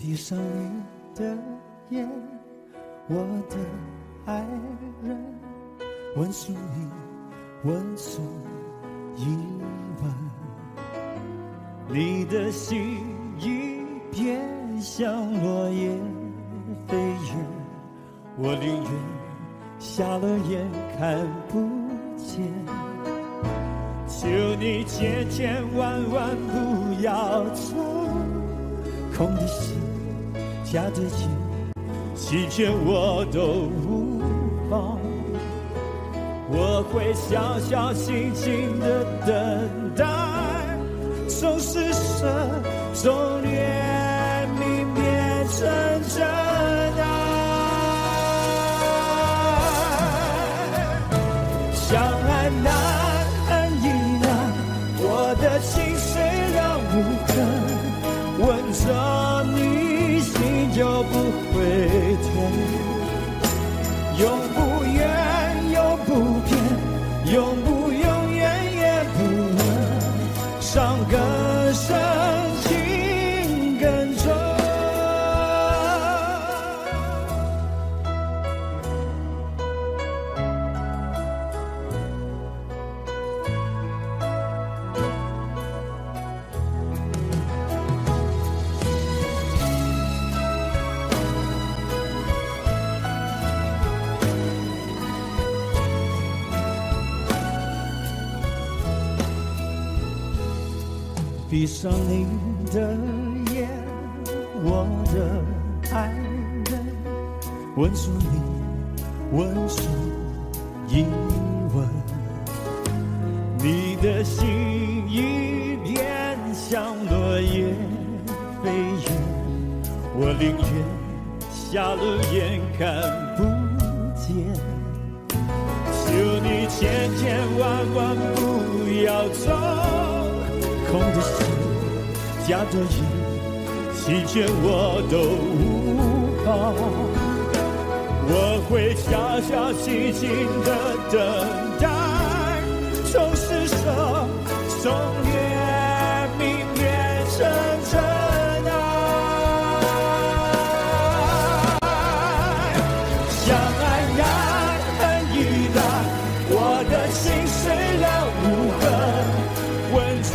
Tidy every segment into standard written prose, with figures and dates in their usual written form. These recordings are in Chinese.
闭上你的眼，我的爱人，问宿你，问宿一问，你的心已变像落叶飞远，我宁愿瞎了眼看不见，求你千千万万不要走，空的心假的眼，弃权我都无妨，我会小小心心的等待，从施舍从怜悯变成真爱，相爱难恨亦难，我的心虽然无痕，吻着你心就不会疼，永不远永不变，永不永远也不问，伤更深情更重。闭上你的眼，我的爱人，吻住你，吻住一吻，你的心已变像落叶飞远，我宁愿瞎了眼看不见，求你千千万万不要走，空的心假的眼，弃权我都无妨，我会小小心心的等待，从施舍从怜悯变成真爱，相爱难恨亦难，我的心虽然无痕，吻着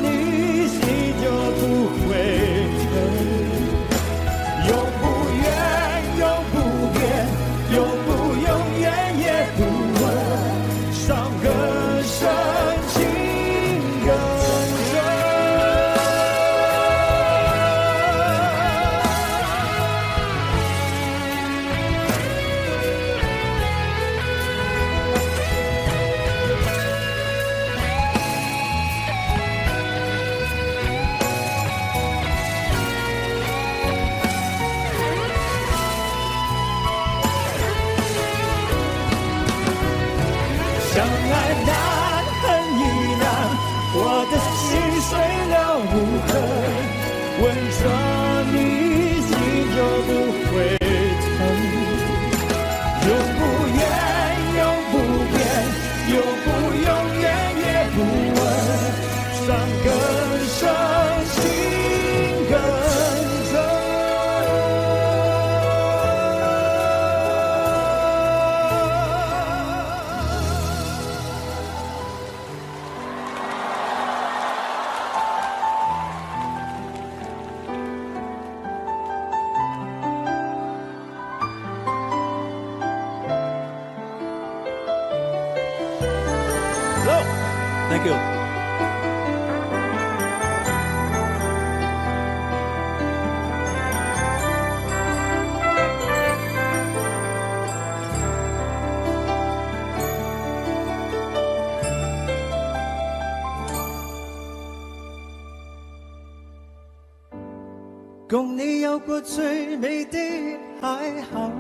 你心就不会疼，永不远永不变，永不永远也不问，伤更深情更真。相爱难恨亦难，我的心虽了无痕，吻着你心就不会疼，永不远永不变，永不永远也不问，伤更深情更真。Thank you. 共你有过最美的还好，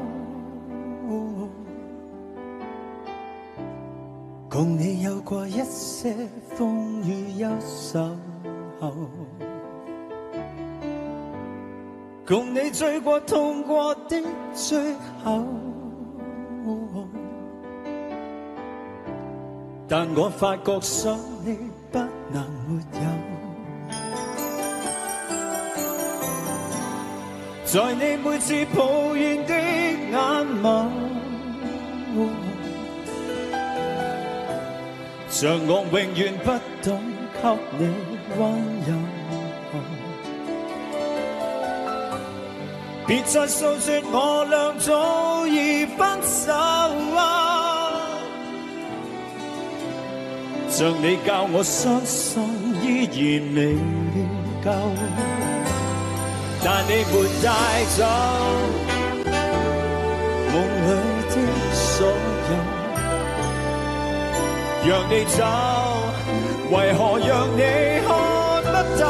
共你有過一些風雨憂愁，共你追過痛過的最後，但我發覺想你不能沒有，在你每次抱怨的眼眸，像我永遠不懂給你溫柔。別再訴說我倆早已分手像你教我相信依然未夠，但你沒帶走夢裏的所有，讓你走，為何讓你看不透？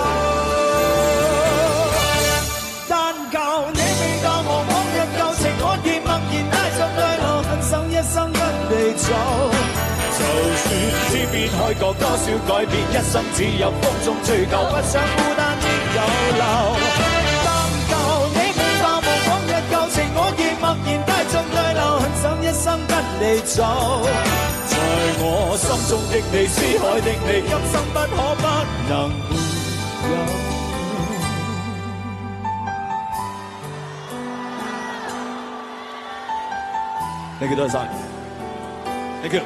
但求你未當我往日舊情，我已默然帶着淚流，很想一生跟你走。就算天邊海角多少改變，一生只有風中追求，不想孤單的逗留。但求你未淡忘往日舊情，我已默然帶着淚流，很想一生跟你走。在我心中的你，思海的你，今生不可不能沒有。Thank you， 多謝。Thank you。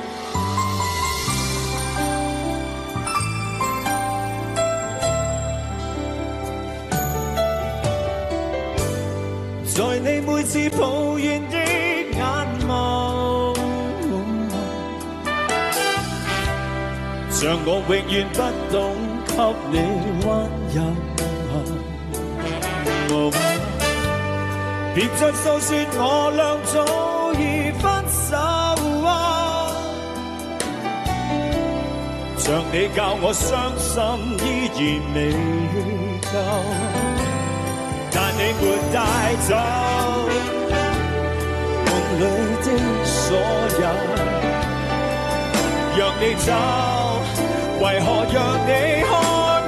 在你每次抱怨的眼眸，像我永遠不懂給你溫柔。別再訴說我倆早已分手，像你教我相信依然未夠。但你沒帶走夢裏的所有，讓你走，為何讓你看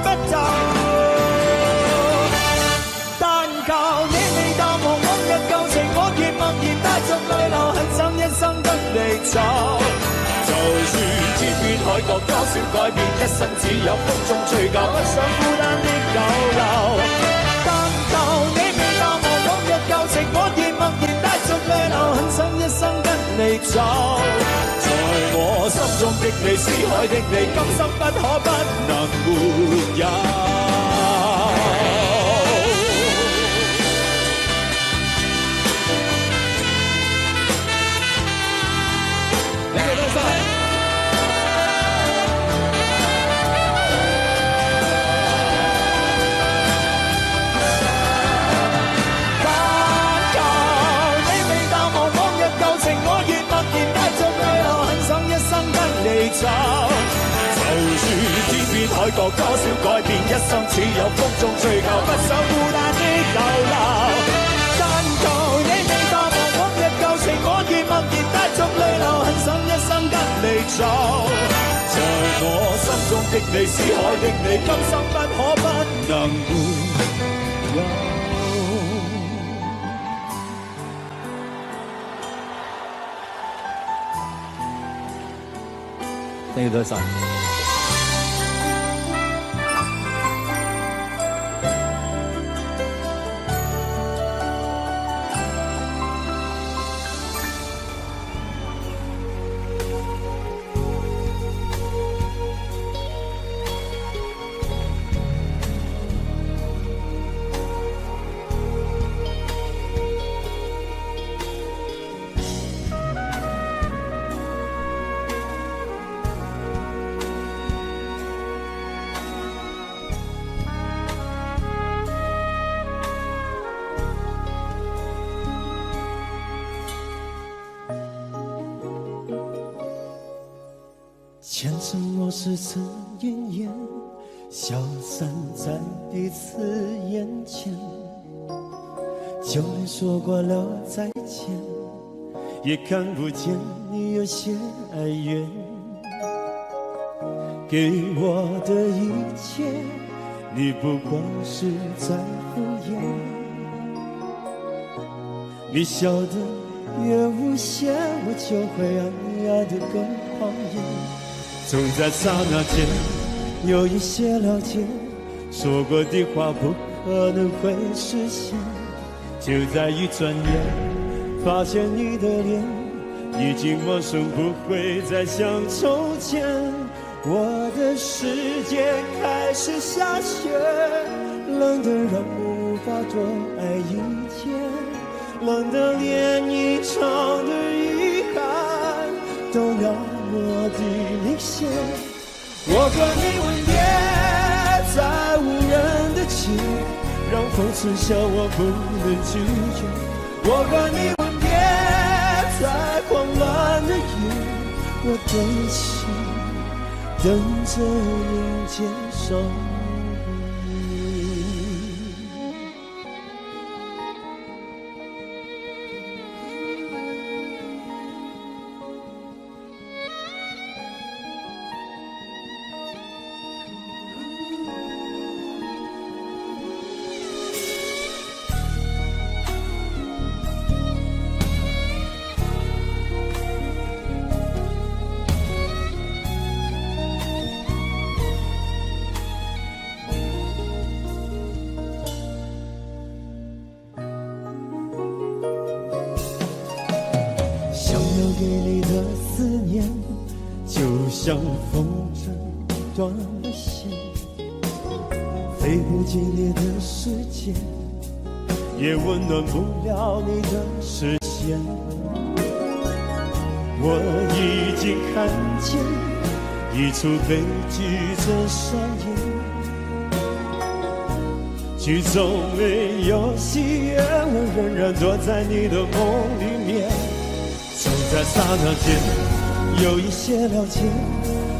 不透？但求你未淡忘往日舊情，我亦默然帶着淚流，很想一生跟你走。就算天邊海角多少改變，一生只有風中追究，不想孤單的逗留。我亦默然帶着淚流，很想一生跟你走。在我心中的你，思海的你，今生不可不能沒有。你哋多謝。走，就算天邊海角多少改變，一生只有風中追求，不想孤單的逗留。但求你未淡忘往日舊情，我亦默然帶着淚流，很想一生跟你走。在我心中的你，思海的你，今生不可不能沒有。Thank you， 多謝。前尘往事曾奄奄，消散在彼此眼前。就连说过了再见，也看不见你有些哀怨。给我的一切，你不过是在敷衍。你笑得越无邪，我就会让你爱得更狂野。总在刹那间有一些了解，说过的话不可能会实现。就在一转眼，发现你的脸已经陌生，不会再像从前。我的世界开始下雪，冷得让我无法多爱一天，冷得连一场的遗憾都那么的明显。我和你吻别在无人的街，让风痴笑我不能拒绝。我和你吻别在慌乱的夜，我等起等着迎接伤悲。给你的思念，就像风筝断了线，飞不进你的世界，也温暖不了你的视线。我已经看见一出悲剧正上演，剧中没有喜悦，我仍然躲在你的梦里面。总在刹那间有一些了解，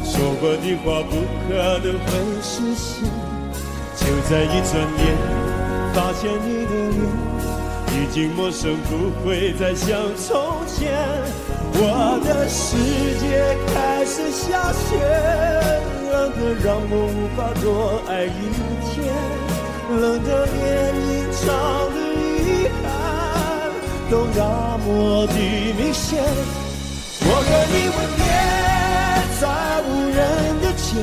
说过的话不可能会实现。就在一转眼，发现你的脸已经陌生，不会再像从前。我的世界开始下雪，冷得让我无法多爱一天，冷得连一场的遗憾都那么的明显。我和你吻别在无人的街，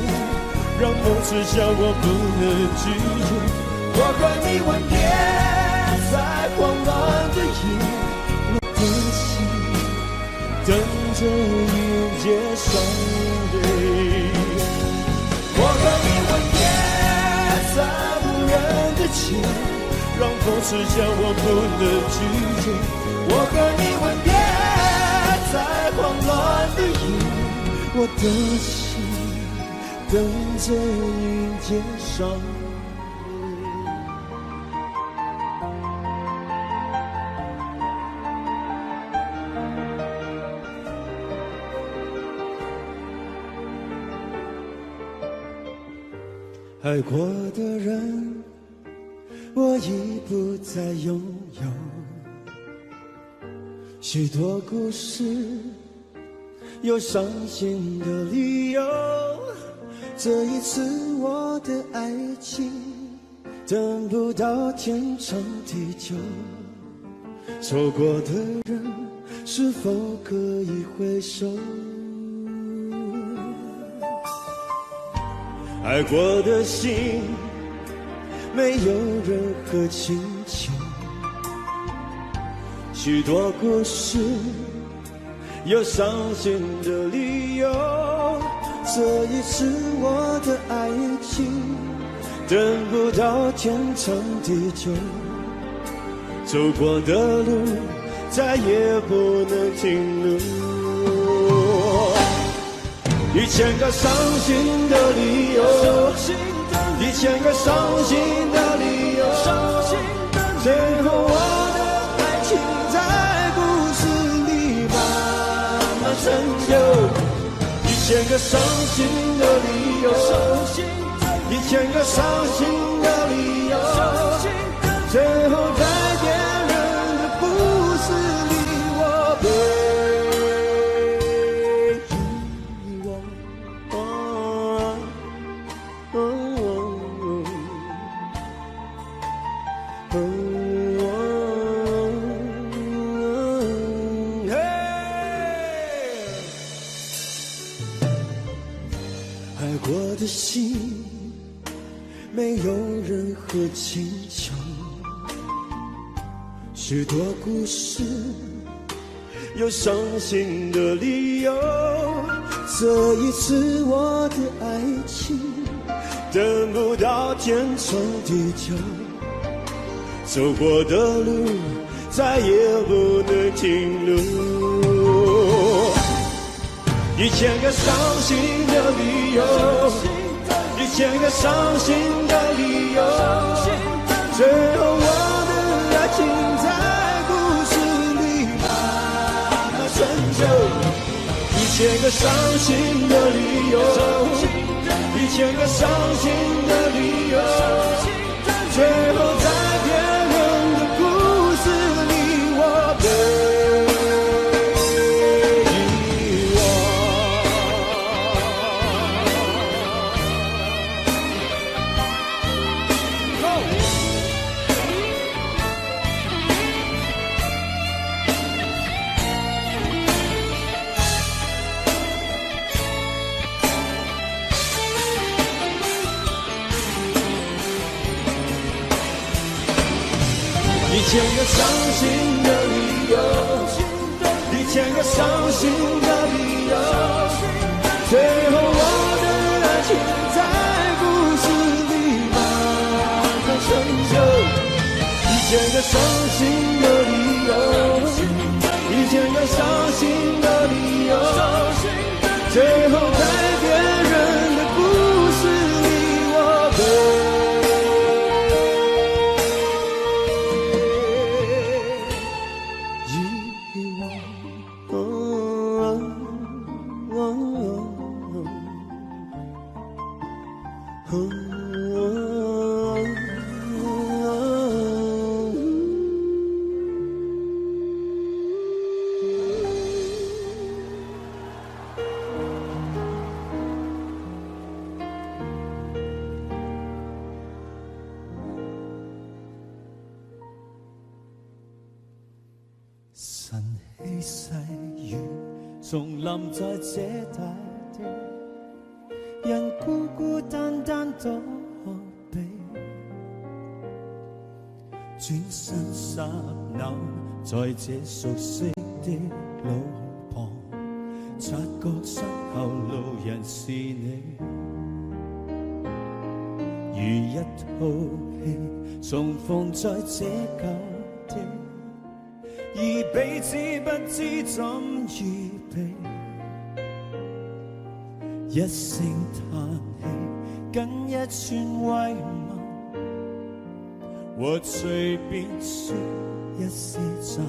让风痴笑我不能拒绝。我和你吻别在慌乱的夜，我的心等着迎接伤悲。我和你吻别在无人的街，让风痴笑我不能拒绝。我和你吻别在慌乱的夜，我的心等着迎接伤悲。爱过的人，我已不再拥有。许多故事有伤心的理由，这一次我的爱情等不到天长地久。错过的人是否可以回首？爱过的心没有任何请求，许多故事有伤心的理由，这一次我的爱情等不到天长地久，走过的路再也不能停留。1000个伤心的理由，1000个伤心的理由，最后我的爱情在故事里慢慢成就。1000个伤心的理由，1000个伤心的理由，最后在别人的故事里我被爱过的心没有任何请求，许多故事有伤心的理由，这一次我的爱情等不到天长地久，走过的路再也不能停留。1000个伤心的理由，1000个伤心的理由，最后我的爱情在故事里慢慢成就。1000个伤心的理由，1000个伤心的理由，最后在别人的故事里我被遗忘。1000个伤心的理由，1000个伤心的理由，最后我的爱情在故事里慢慢成就。1000个伤心的理由，1000个伤心的理由，最后在别人的故事里我被晨曦细雨重临在这大地，人孤孤单单躲避，转身刹那在这熟悉的路旁，察觉身后路人是你，如一套戏重逢在这旧地，而彼此不知怎預備，一聲嘆氣，跟一串慰問，和隨便說一些讚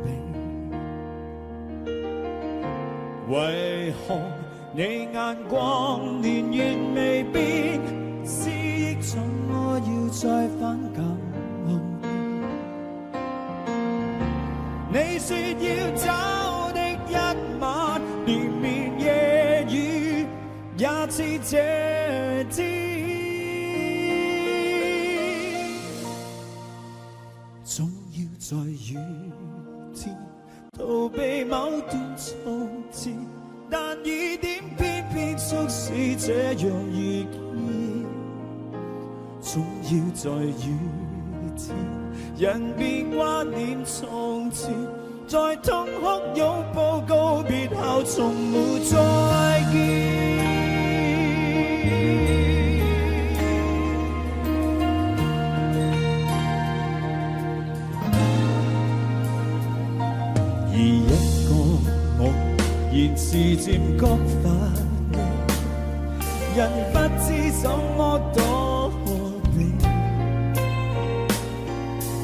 美。為何你眼光年月未變，思憶怎麼要再返舊？你說要走的一晚，連綿夜雨也似這天，總要在雨天逃避某段從前，但雨點偏偏促使這樣遇見，總要在雨天人便懷念從前，在痛哭擁抱告別後從沒再見。而一個我現時漸覺乏味，人不知怎麼躲避，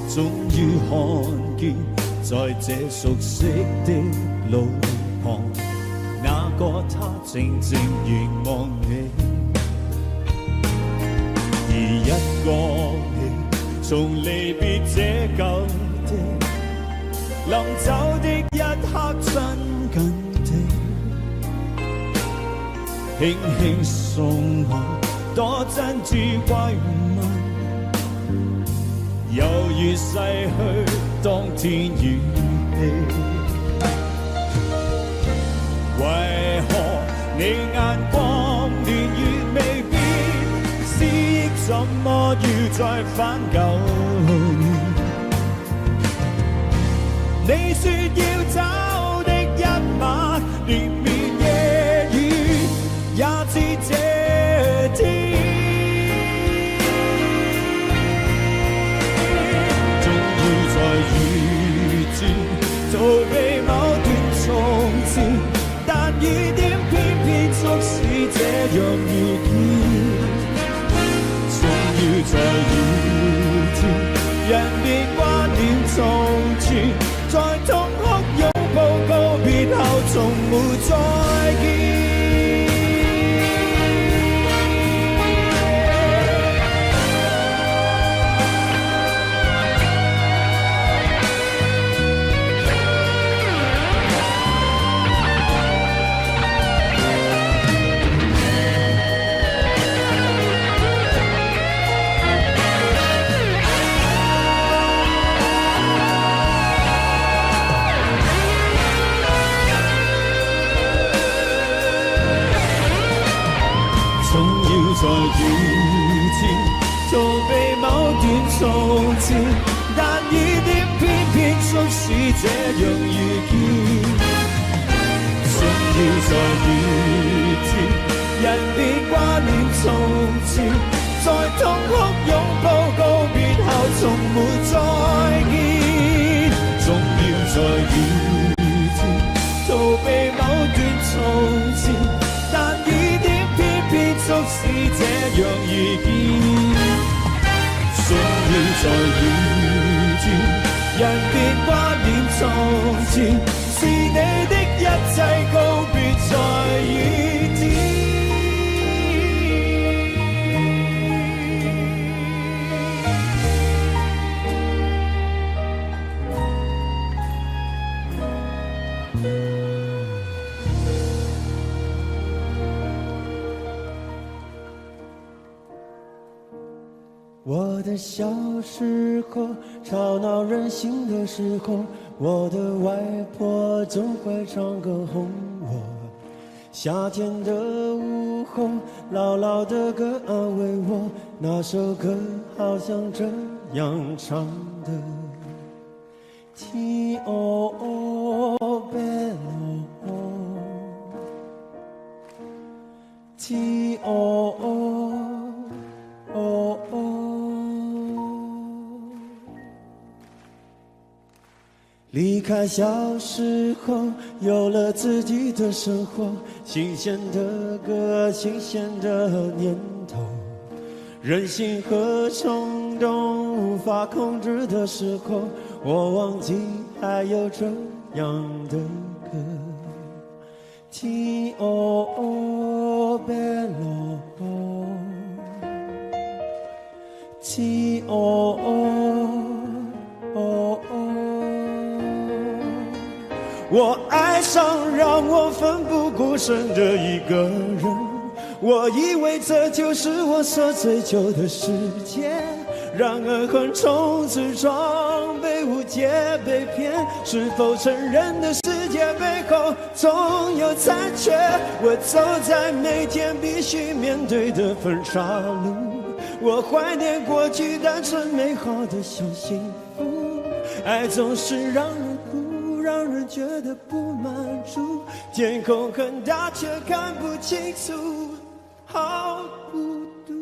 終於看見在這熟悉的路旁，那個他靜靜凝望你，而一個你從離別這舊地，臨走的一刻親近地，輕輕送我多珍珠慰問，猶如逝去當天語氣，為何你眼光年月未變，思憶怎麼要再返舊年？你說要找的一晚，連綿夜雨也似這天。總要在遇見逃避某段從前，但雨點偏偏促使這樣遇見。總要在雨天，人別掛念從前，在痛哭擁抱告別後，從沒再見。在遇見逃避某段從前，但雨點偏偏促使這樣遇見。總要在遇見，人別掛念從前，在痛哭擁抱告別後，從沒再見。總要在遇見，逃避某段從前，但雨點偏偏促使這樣遇見。總要在遇見，人別掛念從前，是你的一切告別在雨天。我的小时候，吵闹任性的时候，我的外婆总会唱歌哄我。夏天的午后，姥姥的歌安慰我，那首歌好像这样唱的。Ti o bello, ti o。离开小时候，有了自己的生活，新鲜的歌，新鲜的念头，任性和冲动无法控制的时候，我忘记还有这样的歌。Ti o bello, ti o。我爱上让我奋不顾身的一个人，我以为这就是我所追求的世界，然而横冲直撞，被误解被骗，是否承认的世界背后总有残缺？我走在每天必须面对的分岔路，我怀念过去单纯美好的小幸福，爱总是让人哭，让人觉得不满足，天空很大却看不清楚，好孤独。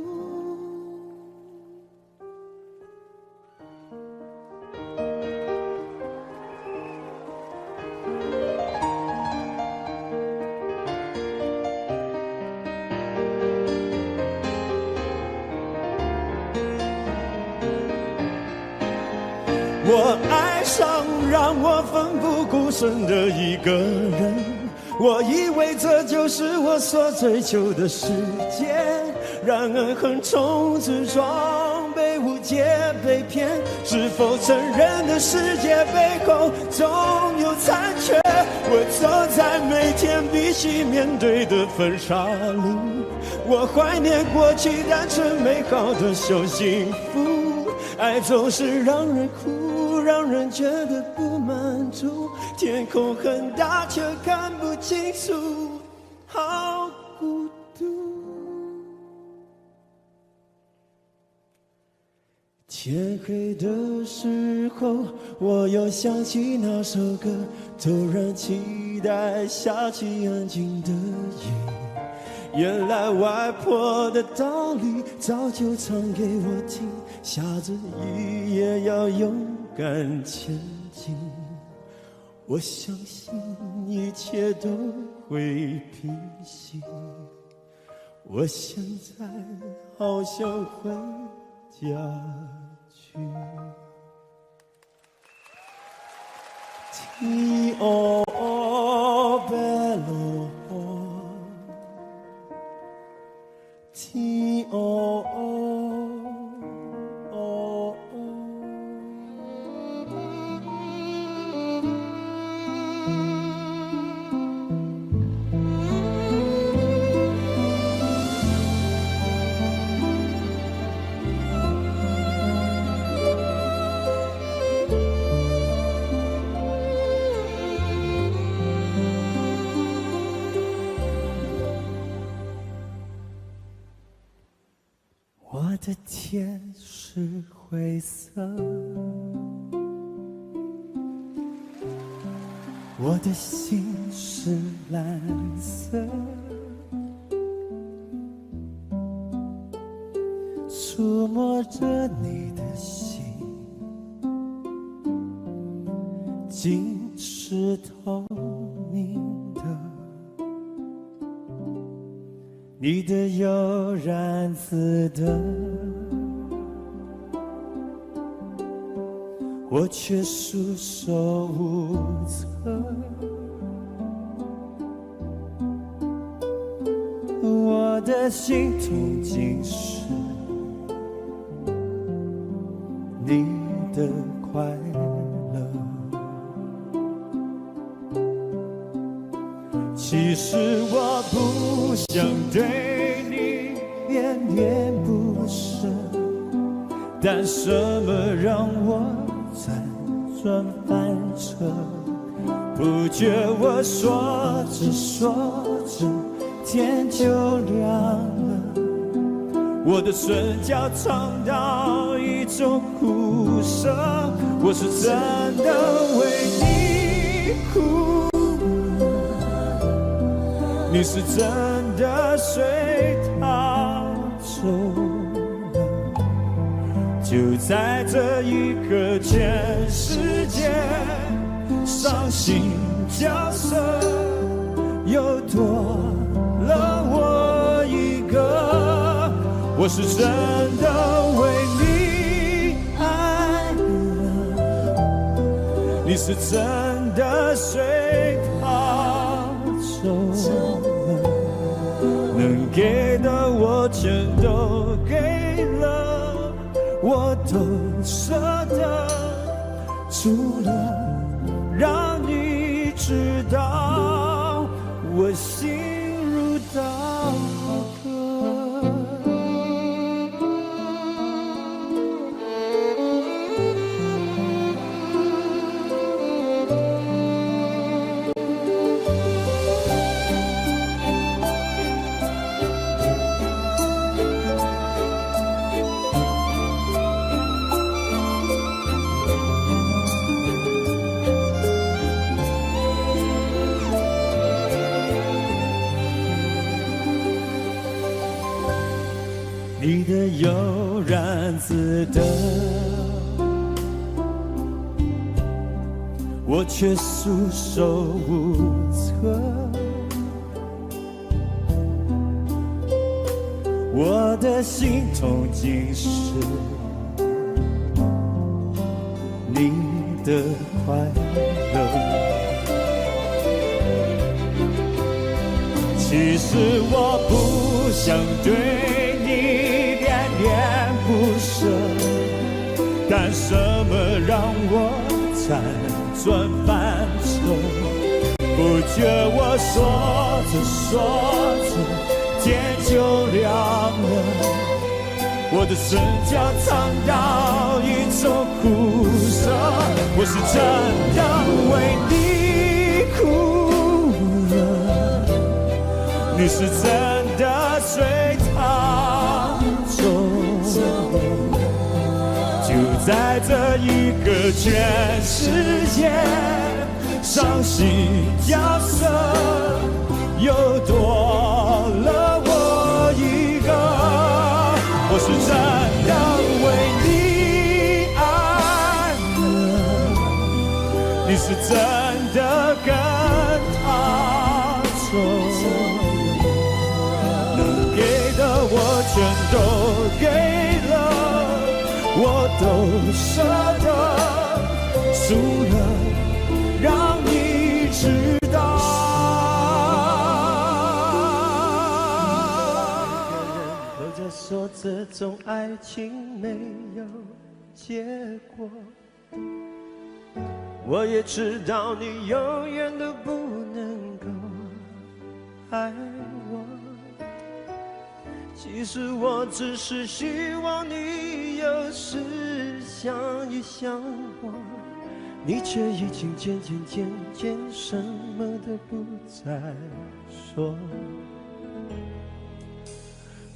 我爱上让我奋不顾身的一个人，我以为这就是我所追求的世界，然而横冲直撞，被误解被骗，是否承认的世界背后总有残缺？我走在每天必须面对的分岔路，我怀念过去单纯美好的小幸福，爱总是让人哭，让人觉得不满足，天空很大却看不清楚，好孤独。天黑的时候，我又想起那首歌，突然期待下起安静的夜。原来外婆的道理早就唱给我听，下着雨也要勇敢前进。我相信一切都会平息。我现在好想回家去。天哦白落，天哦。我的天是灰色，我的心是蓝色，触摸着你的心，竟是透明的。你的悠然自得，我却束手无策。我的心痛竟是你的快乐。其实我不想对你恋恋不舍，但什么让我辗转反侧？不觉我说着说着，天就亮了。我的唇角尝到一种苦涩，我是真的为你哭。你是真的随他走了，就在这一刻，全世界伤心角色又多了我一个。我是真的为你爱了，你是真的随他走了，能给的我全都给了，我都舍得，除了让你知道我心如刀割。你的悠然自得，我却束手无策。我的心痛竟是你的快乐。其实我不想对你恋恋不舍，但什么让我辗转反侧？不觉我说着说着，天就亮了。我的唇角尝到一种苦涩，我是真的为你哭了，你是真的随他走，就个全世界伤心角色，又多了我一个。我是真的为你爱了，你是真的跟他走，能给的我全都给了，我都舍得，输了让你知道。都在说这种爱情没有结果，我也知道你永远都不能够爱我。其实我只是希望你有时想一想我，你却已经渐渐什么都不再说。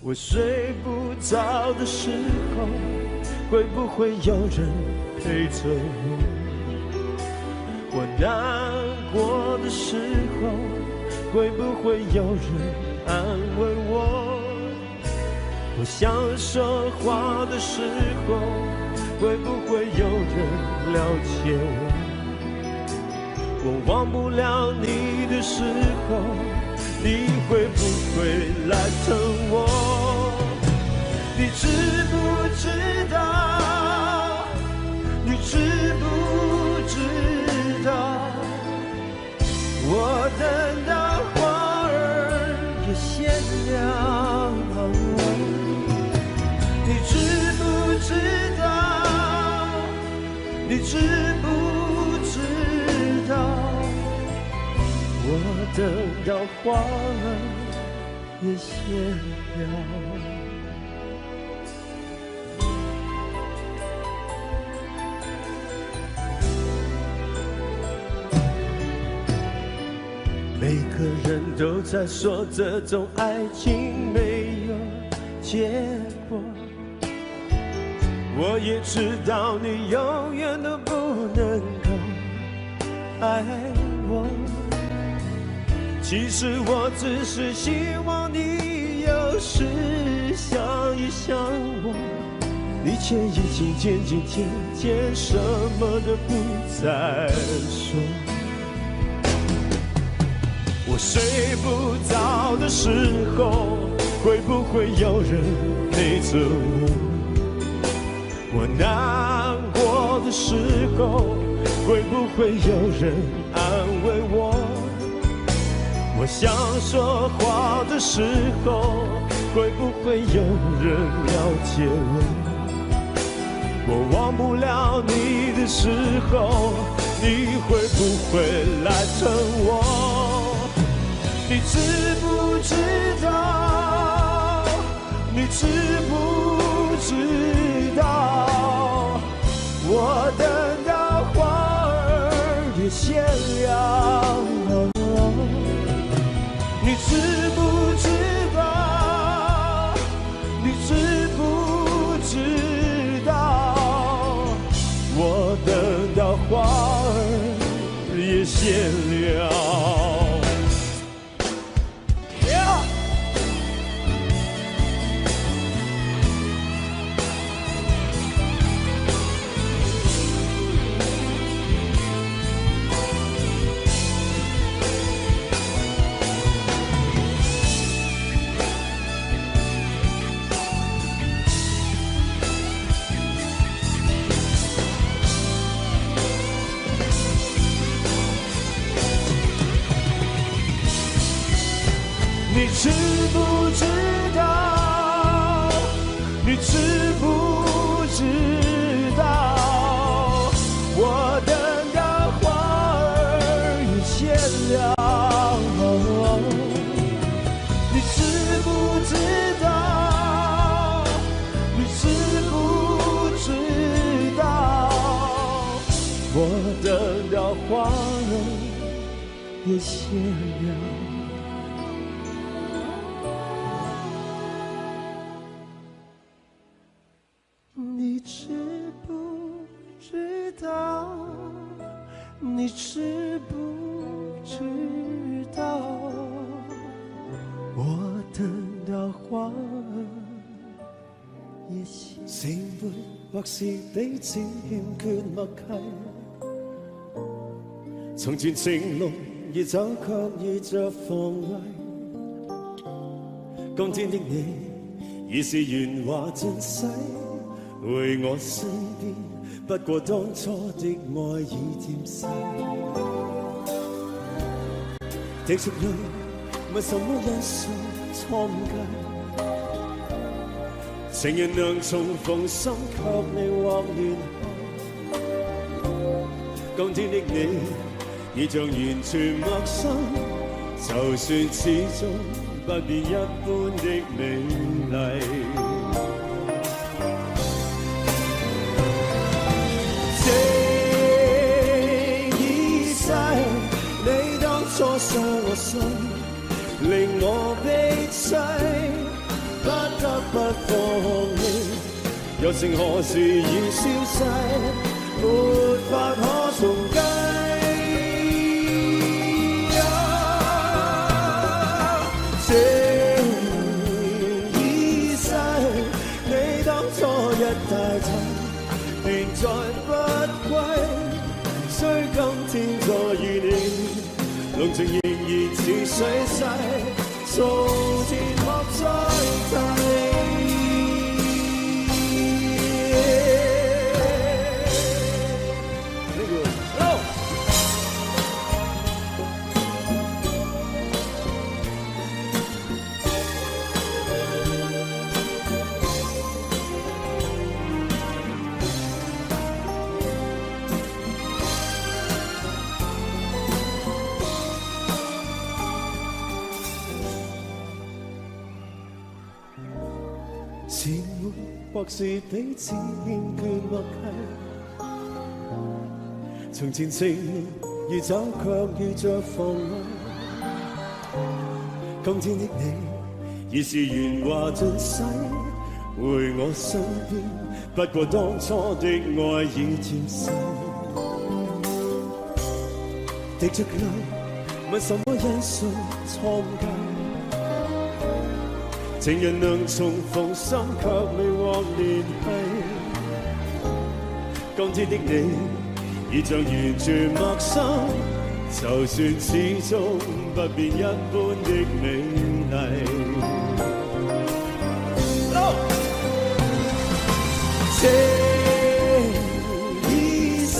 我睡不着的时候，会不会有人陪着我？我难过的时候，会不会有人安慰我？我想说话的时候，会不会有人了解我？我忘不了你的时候，你会不会来疼我？你知不知道？你知不知道？我等到花儿也谢了，你知不知道？你知不知道？我等到花儿也谢了。每个人都在说这种爱情没有结果，我也知道你永远都不能够爱我。其实我只是希望你有时想一想我，你却已经渐什么都不再说。我睡不着的时候，会不会有人陪着我？我难过的时候，会不会有人安慰我？我想说话的时候，会不会有人了解我？我忘不了你的时候，你会不会来疼我？你知不知道？你知不知道？我等到花儿也谢了，你知不知道？你知不知道？我等到花儿也谢了。你知不知道？你知不知道？我等到花儿也谢了，你知不知道？你知不知道？我等到花儿也谢了。你知不知知道，我等到花儿也谢。是没或是彼此欠缺默契，從前情濃已走，卻遇着防衛。今天的你已是圓滑盡洗，回我身邊，不過當初的愛已漸逝。滴着淚，問什麼因素錯誤計？情人能重逢心，卻未獲聯繫。今天的你已像完全陌生，就算始終不變一般的美麗。情已逝，你當初傷我心，令我悲凄。不得不放棄，友情何時已消逝，沒法可重計。情已逝，你當初一帶走，便再不歸。雖今天再遇你，濃情仍然似水逝，從前莫再提。是沒或是彼此欠缺默契，從前情如走，卻遇着防衛。今天的你已是圓滑盡洗，回我身邊，不過當初的愛已漸逝。滴着淚，問什麼因素錯誤計？情人能重逢心，卻未獲聯繫。今天的你已像完全陌生，就算始終不變一般的美麗。情已逝，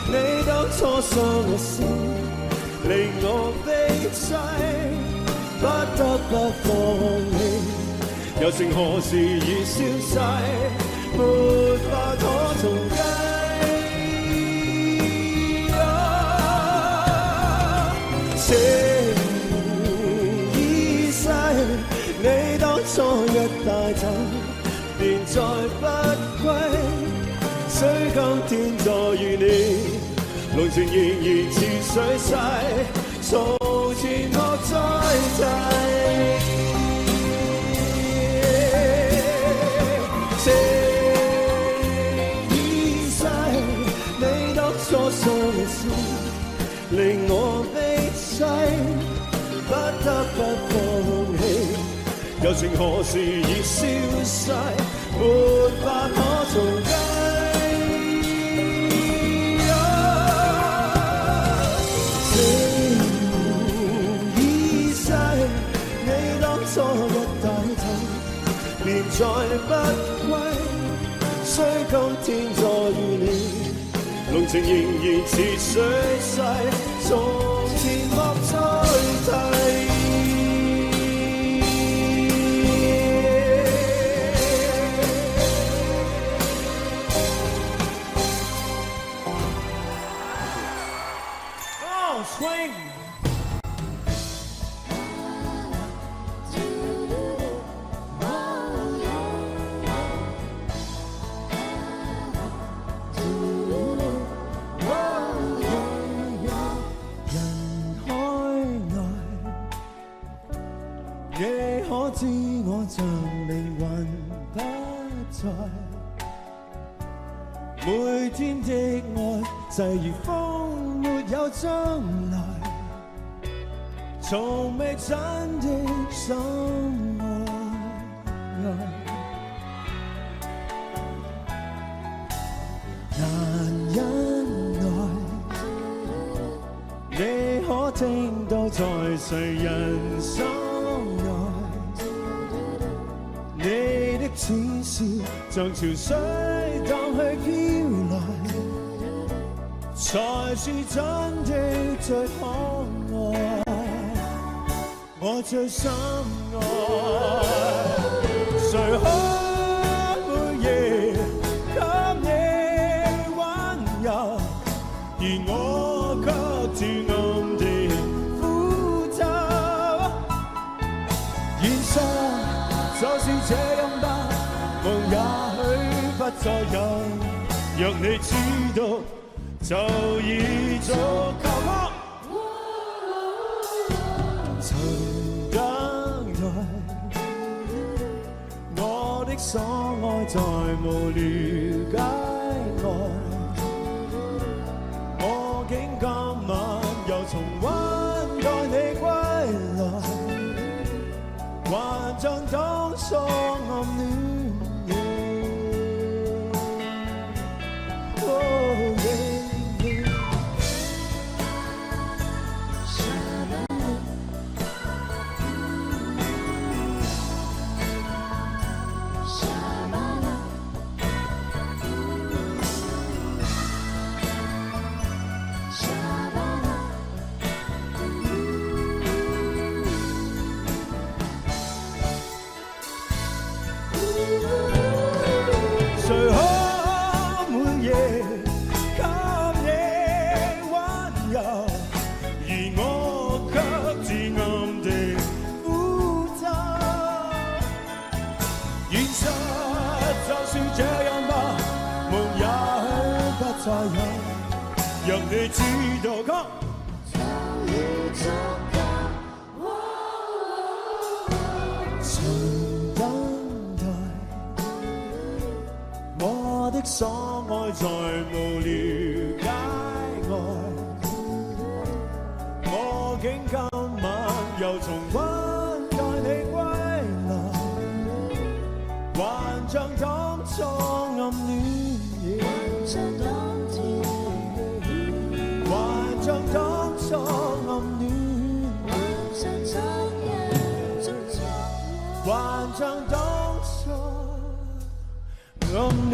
你當初傷我心，令我悲凄。不得不放棄，友情何時已消逝，沒法可重計。情已逝，你當初一帶走，便再不歸。雖今天再遇你，濃情仍然似水逝，從前莫再提。情已逝，你當初傷我心，令我悲凄。不得不放棄，友情何時已消逝，沒法可重計。初一帶走，便再不歸。雖今天再遇你，濃情仍然似水逝，從前莫再提。Oh, swing! 知我像靈魂不在，每天的愛際如風沒有將來，從未真的深愛。難忍耐，你可聽到在誰人心內？你的恥笑像潮水蕩去飄來，才是真的最可愛。我最深愛，誰可每夜給你溫柔，而我卻自暗地負責。現實就是這樣吧，夢也許不再有，若你知道就已足夠。曾等待，我的所愛在無了解外，我竟今晚又重溫待你歸來，還像當初暗戀。若你知道，就已足夠。曾等待，我的所愛在無了解外，我竟今晚又重溫待你歸來，還像當初暗戀。像當初暗戀，還像當初暗戀。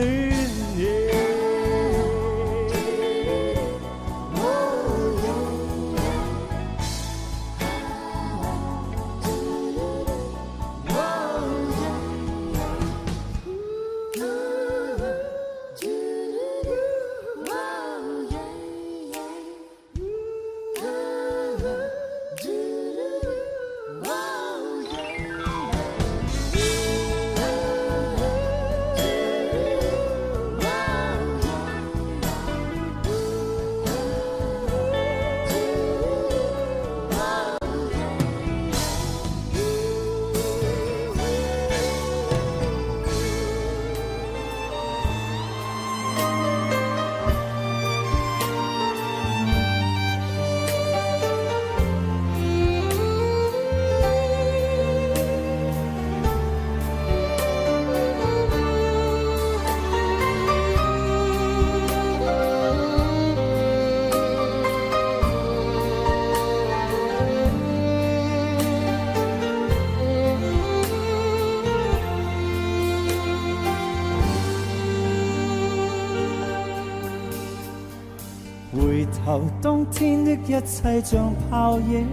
回頭當天的一切像泡影，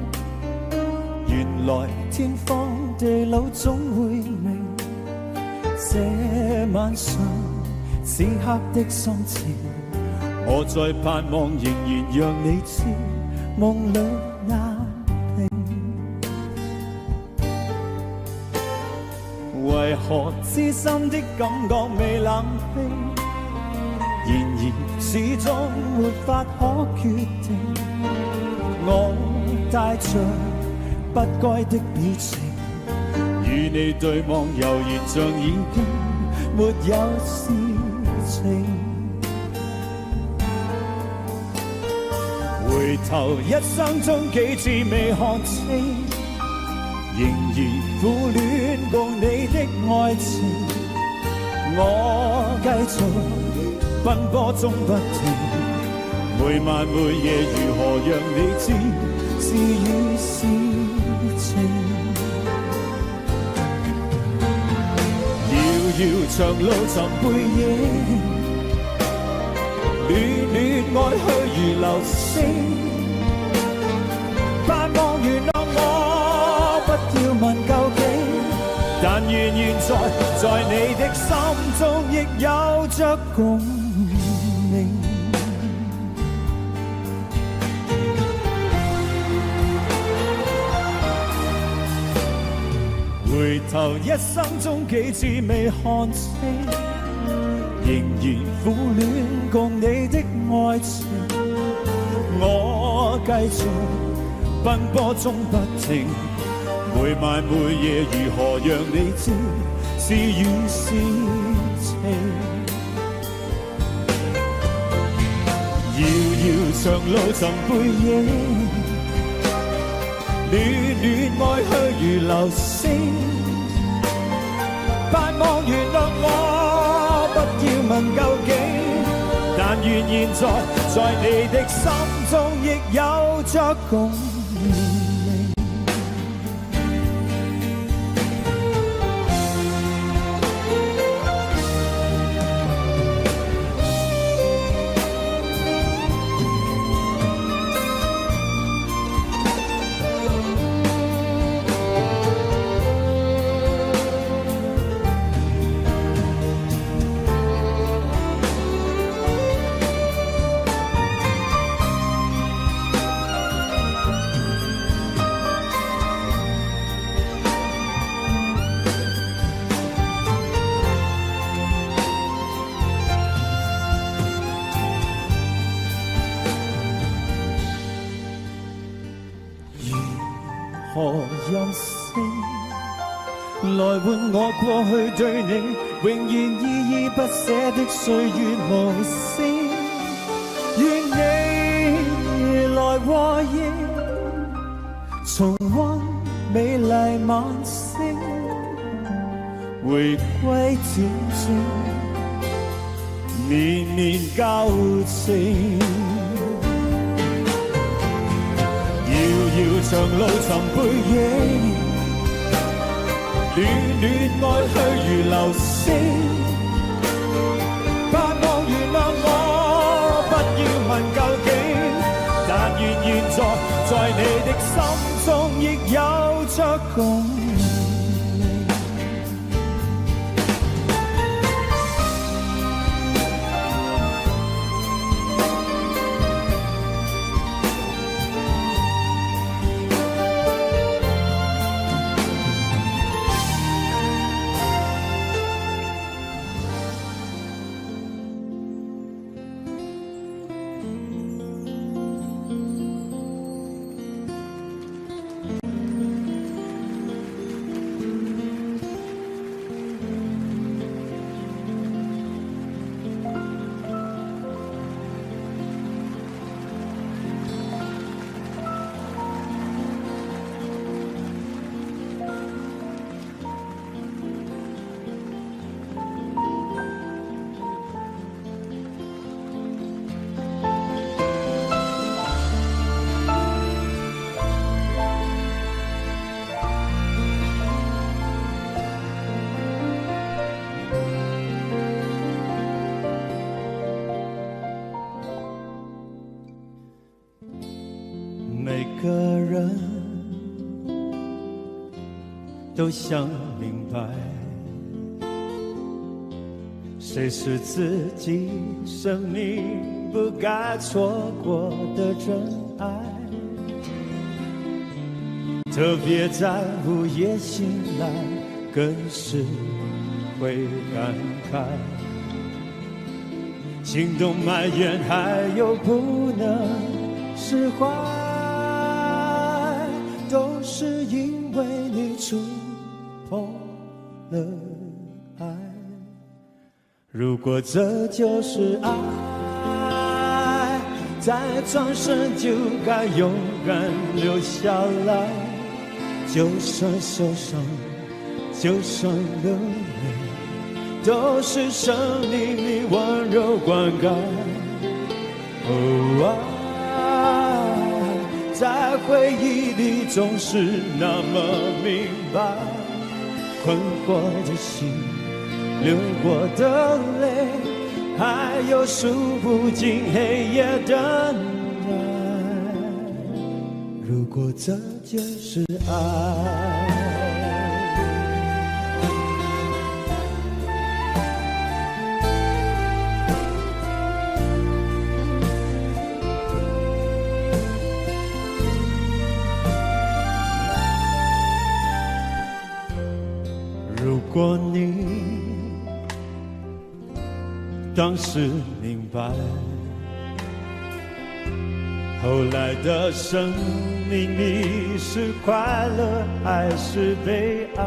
原來天荒地老總會明。這晚上此刻的心情，我在盼望仍然讓你知，夢裏難平。為何痴心的感覺未冷冰？然而始終沒法可決定，我帶着不該的表情，與你對望猶然像已經沒有事情。回回頭一生中幾次未看清，仍然苦戀共你的愛情。我繼續奔波中不停，每晚每夜如何讓你知是與是情。遙遙長路尋背影，戀戀愛去如流星，盼望原諒我，不要問究竟，但願現在你的心中亦有着共鳴。回頭一生中幾次未看清，仍然苦戀共你的愛情。我繼續奔波中不停，每晚每夜如何讓你知是與是情。遙遙長路尋背影，戀戀愛去如流星，盼望原諒我，不要問究竟，但願現在你的心中亦有着共鳴。何任性來換我過去對你永遠依依不捨的歲月無聲，願你來和應，重溫美麗晚星，回歸漸轉年年交情。遙遙長路尋背影，戀戀愛去如流星，盼望原諒我，不要問究竟，但願現在你的心中亦有着共鳴。每个人都想明白，谁是自己生命不该错过的真爱，特别在午夜醒来，更是会感慨，心动埋怨还有不能释怀，都是因为你触碰了爱。如果这就是爱，再转身就该勇敢留下来，就算受伤，就算流泪，都是生命里温柔灌溉。在回忆里总是那么明白，困惑的心，流过的泪，还有数不尽黑夜等待。如果这就是爱，如果你当时明白，后来的生命里是快乐还是悲哀，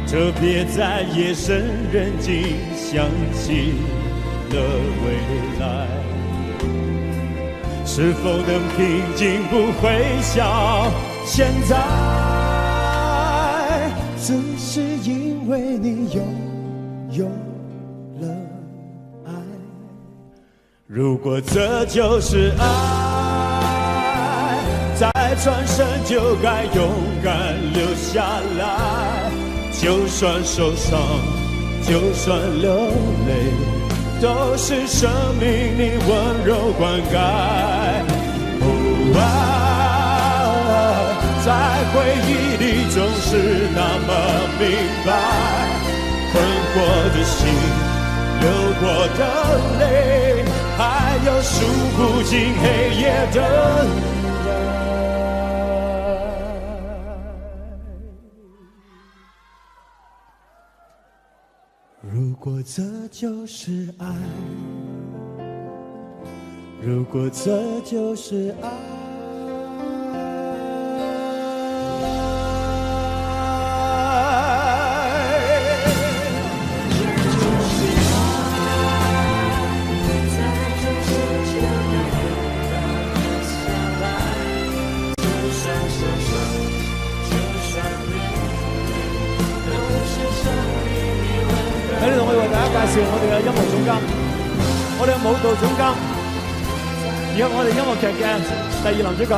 特别在夜深人静想起了未来，是否能平静不会想现在，只是因为你有了爱。如果这就是爱，再转身就该勇敢留下来，就算受伤，就算流泪，都是生命里温柔灌溉。在回忆里总是那么明白，困惑的心，流过的泪，还有数不尽黑夜等待。如果这就是爱，如果这就是爱，喺呢度，我要為大家介紹我哋嘅音樂總監，我哋嘅舞蹈總監，以及我哋音樂劇嘅第二男主角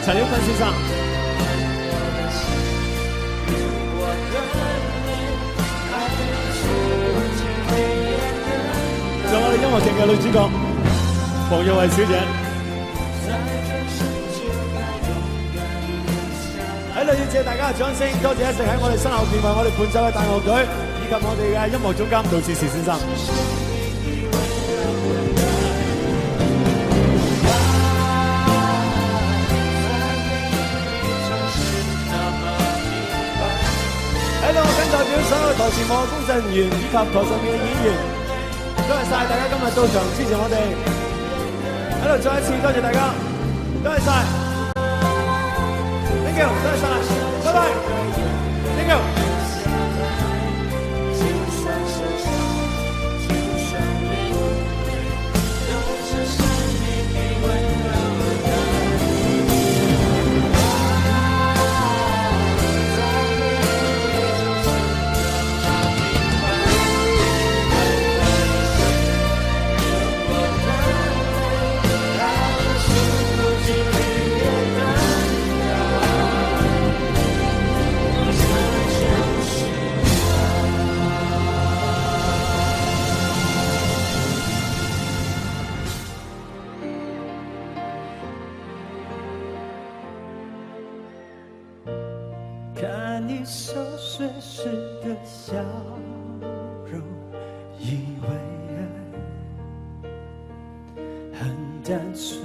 陳曉坤先生。仲有我哋音樂劇嘅女主角黃玉慧小姐。喺度要謝大家嘅掌聲，多謝一直喺我哋身後邊為我哋伴奏嘅大樂隊。及我哋嘅音樂總監杜志時先生。喺度我謹代表所有台前幕後工作人員以及台上面嘅演員，多謝晒大家今日到場支持我哋。喺度再一次多謝大家，多謝晒 ，thank you， 多謝晒，拜拜 ，thank you。看你熟睡时的笑容，以为很单纯，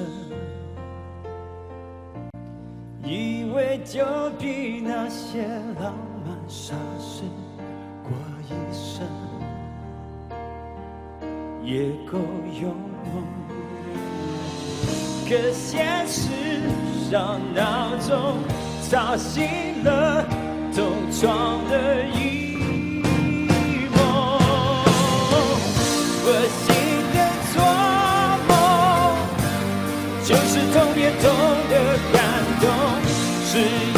以为就比那些浪漫傻事过一生也够用。可现实让闹钟吵醒了东窗的一梦，我心的错就是痛也痛的感动，誓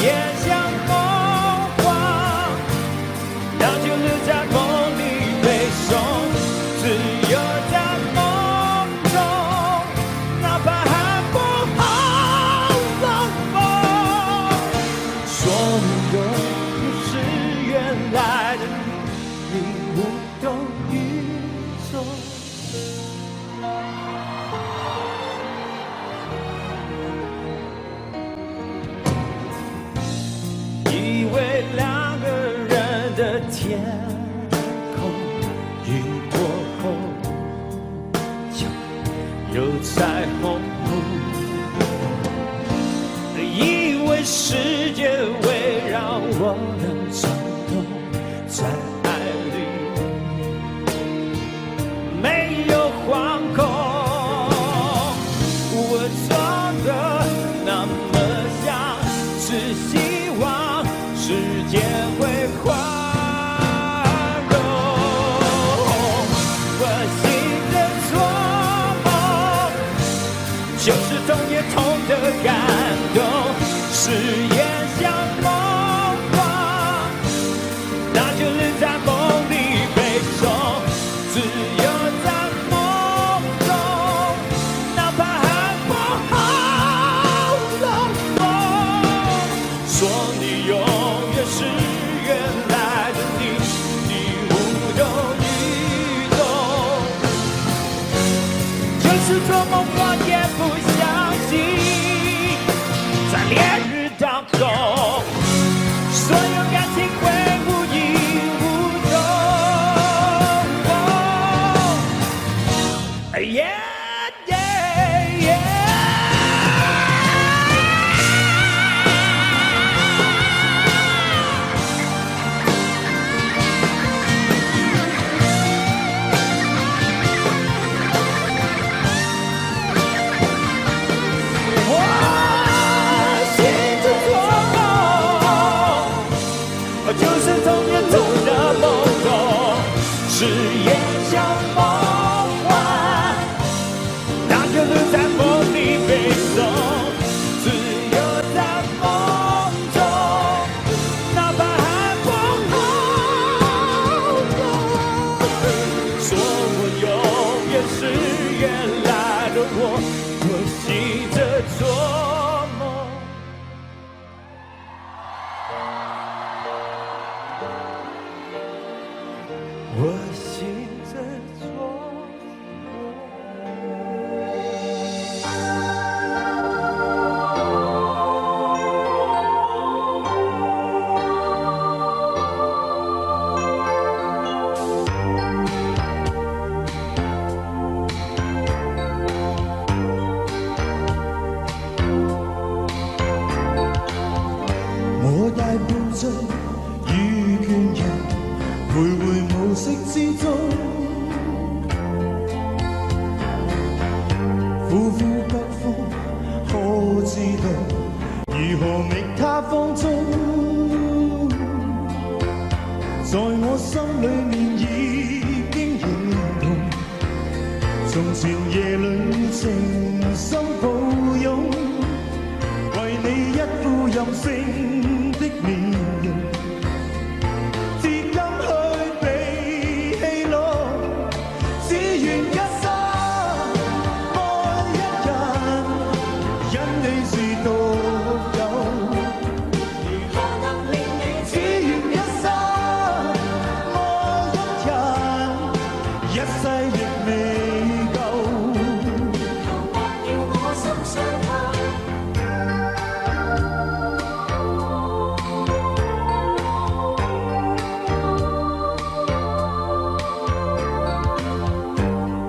言像梦话，那就留在梦里背诵，自由在梦中，哪怕还不好冷风。说你永远是原来的你无动于衷。以为两个人的天空雨过后就有彩虹，以为世界围绕我能转动，在爱里没有惶恐。我装的那么像是希望世界会宽容，我醒着做梦，就是痛也痛的感动，誓言像梦话，那就留在梦里背诵，自由在梦中，哪怕还不好冷风。说你永远是原来的你，你无动于衷。就是做梦我也不相信，在烈日当中，所有感情会无影无踪。Yeah, yeah, yeah. 就是痛也痛的梦中，誓言像梦话，那就留在梦里背诵，自由在梦中，哪怕还不好懂。说我永远是原来的我，我醒着做梦。我醒着做我大半醉與倦人徘徊無色之中，呼呼北風，可知道如何覓他芳蹤？在我心裏面已經認同，從前夜裏情深抱擁，為你一副任性的面容。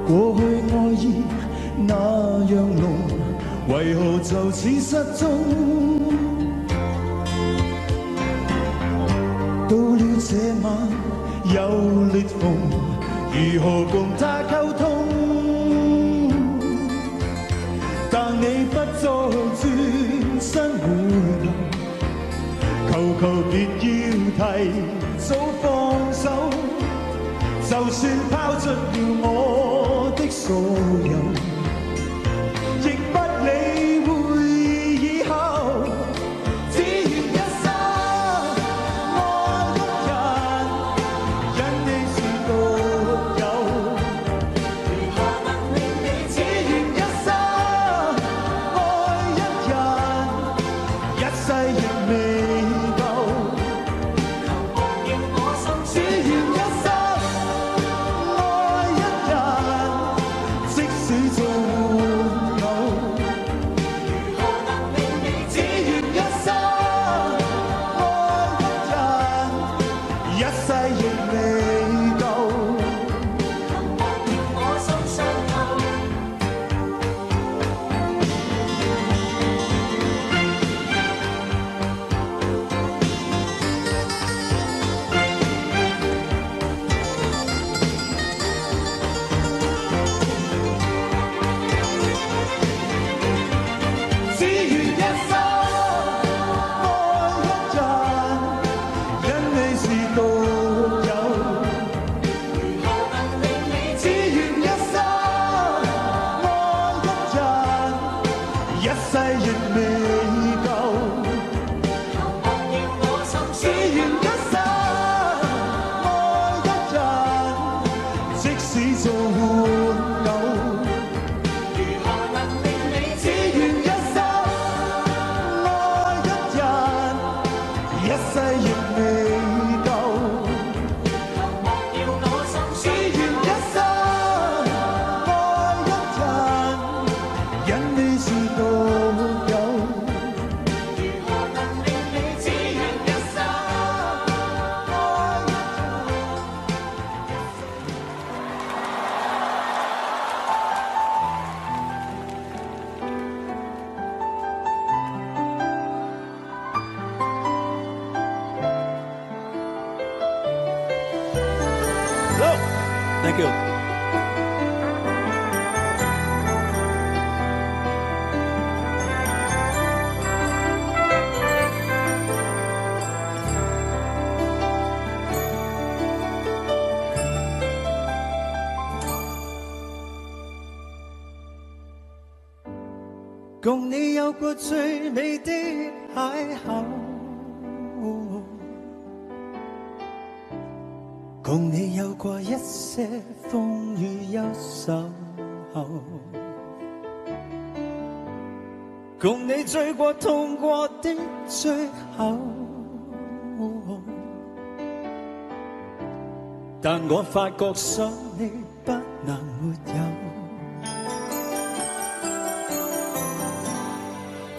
過去愛意那樣濃，為何就此失蹤？到了這晚有裂縫，如何共他溝通？但你不再轉身回頭，求求別要提早放手，就算拋出了我的所有，亦不理。世亦未夠。只願一生愛一人，即使做玩偶。只願一生愛一人，一世亦未夠。只願一生愛一人，因你是獨有。Thank you。共你有過最美的邂逅，共你有過一些風雨憂愁後，共你醉過痛過的最後，但我發覺想你不能沒有。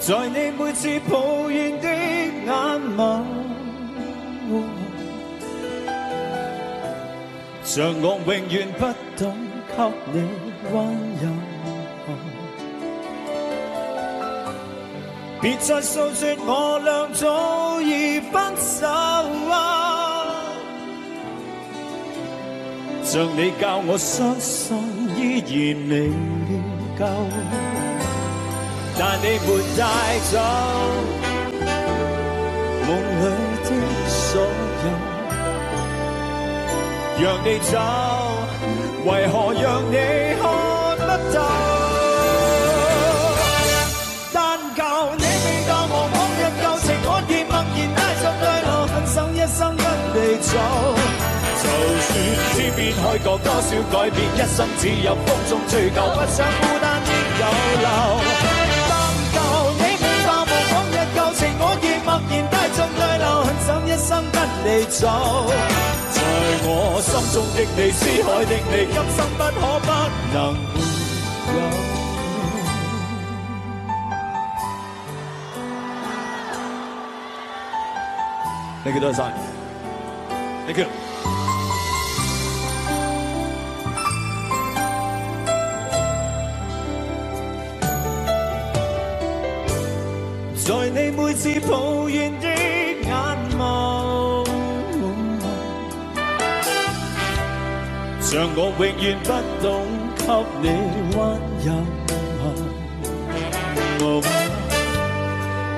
在你每次抱怨的眼眸，像我永遠不懂給你溫柔。別再訴說我倆早已分手啊！像你教我相信依然未夠。但你沒帶走夢裏的所有，讓你走，為何讓你看不透？但求你未當我往日舊情，我亦默然帶着淚流，很想一生跟你走。就算天邊海角多少改變，一生只有風中追求，不想孤單的有留。我亦默然帶着淚流，很想一生跟你走。在我心中的你，思海的你，今生不可不能沒有。Thank you，多謝晒。Thank you。在你每次抱怨的眼眸，像我永遠不懂給你溫柔。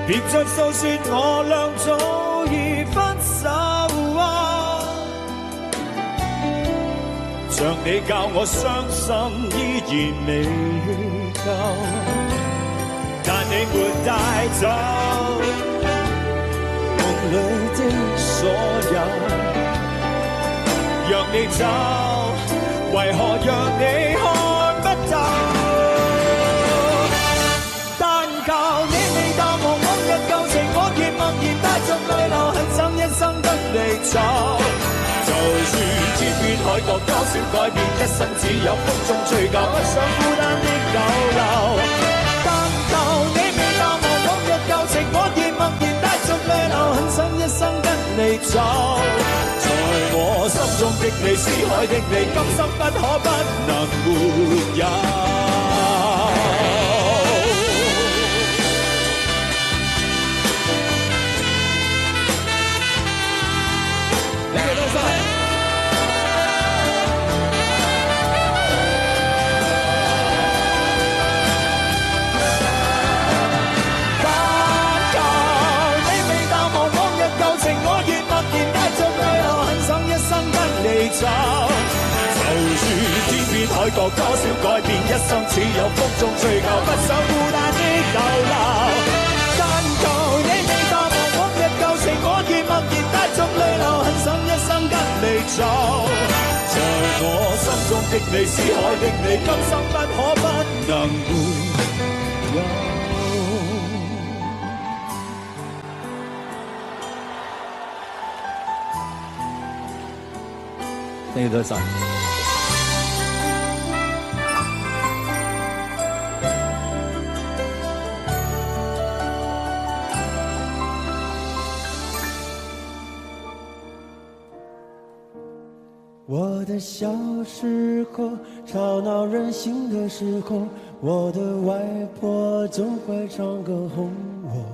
別再訴說我倆早已分手啊！像你教我相信依然未夠。但你沒帶走夢裏的所有，讓你走，為何讓你看不透？但求你未淡忘往日舊情，我亦默然帶着淚流，很想一生跟你走。就算天邊海角多少改變，一生只有風中追求，不想孤單的久留。我亦默然帶着淚流，很想一生跟你走。在我心中的你，思海的你，今生不可不能沒有。就算天邊海角覺多少改變，一生只有風中追求，不想孤單的逗留。但求你未淡忘往日舊情，我願默然帶着淚流，很想一生跟你走。在我心中的你，是海的你，今生不可不能沒有。Thank you 多謝。我的小时候，吵闹任性的时候，我的外婆总会唱歌哄我。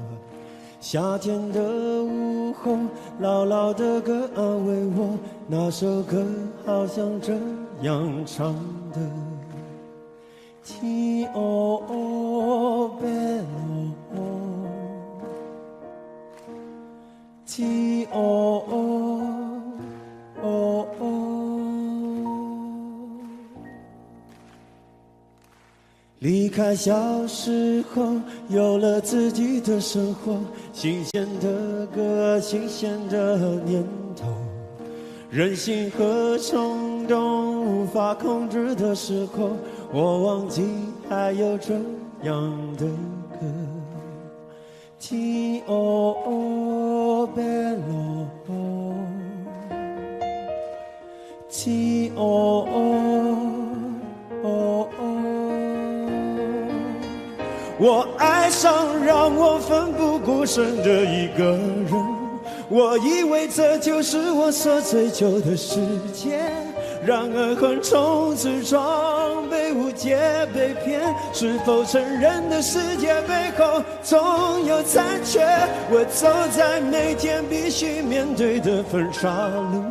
夏天的午后，姥姥的歌安慰我，那首歌好像这样唱的 Ti o bello Ti o离开小时候，有了自己的生活，新鲜的歌，新鲜的念头，任性和冲动无法控制的时候，我忘记还有这样的歌。Ti o bello Ti o我爱上让我奋不顾身的一个人，我以为这就是我所追求的世界，然而横冲直撞，被误解被骗，是否成人的世界背后总有残缺？我走在每天必须面对的分岔路，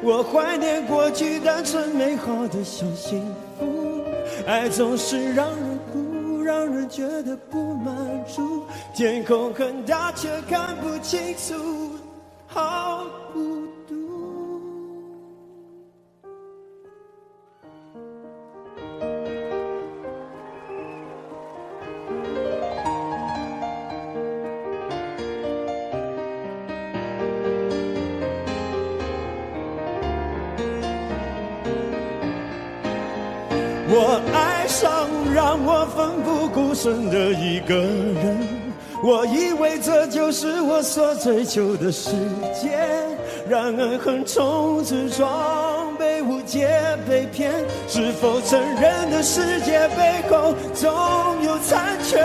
我怀念过去单纯美好的小幸福，爱总是让人哭，让人觉得不满足，天空很大却看不清楚，好孤独。我爱上让我奋不顾身的一个人，我以为这就是我所追求的世界，然而横冲直撞，被误解被骗，是否成人的世界背后总有残缺？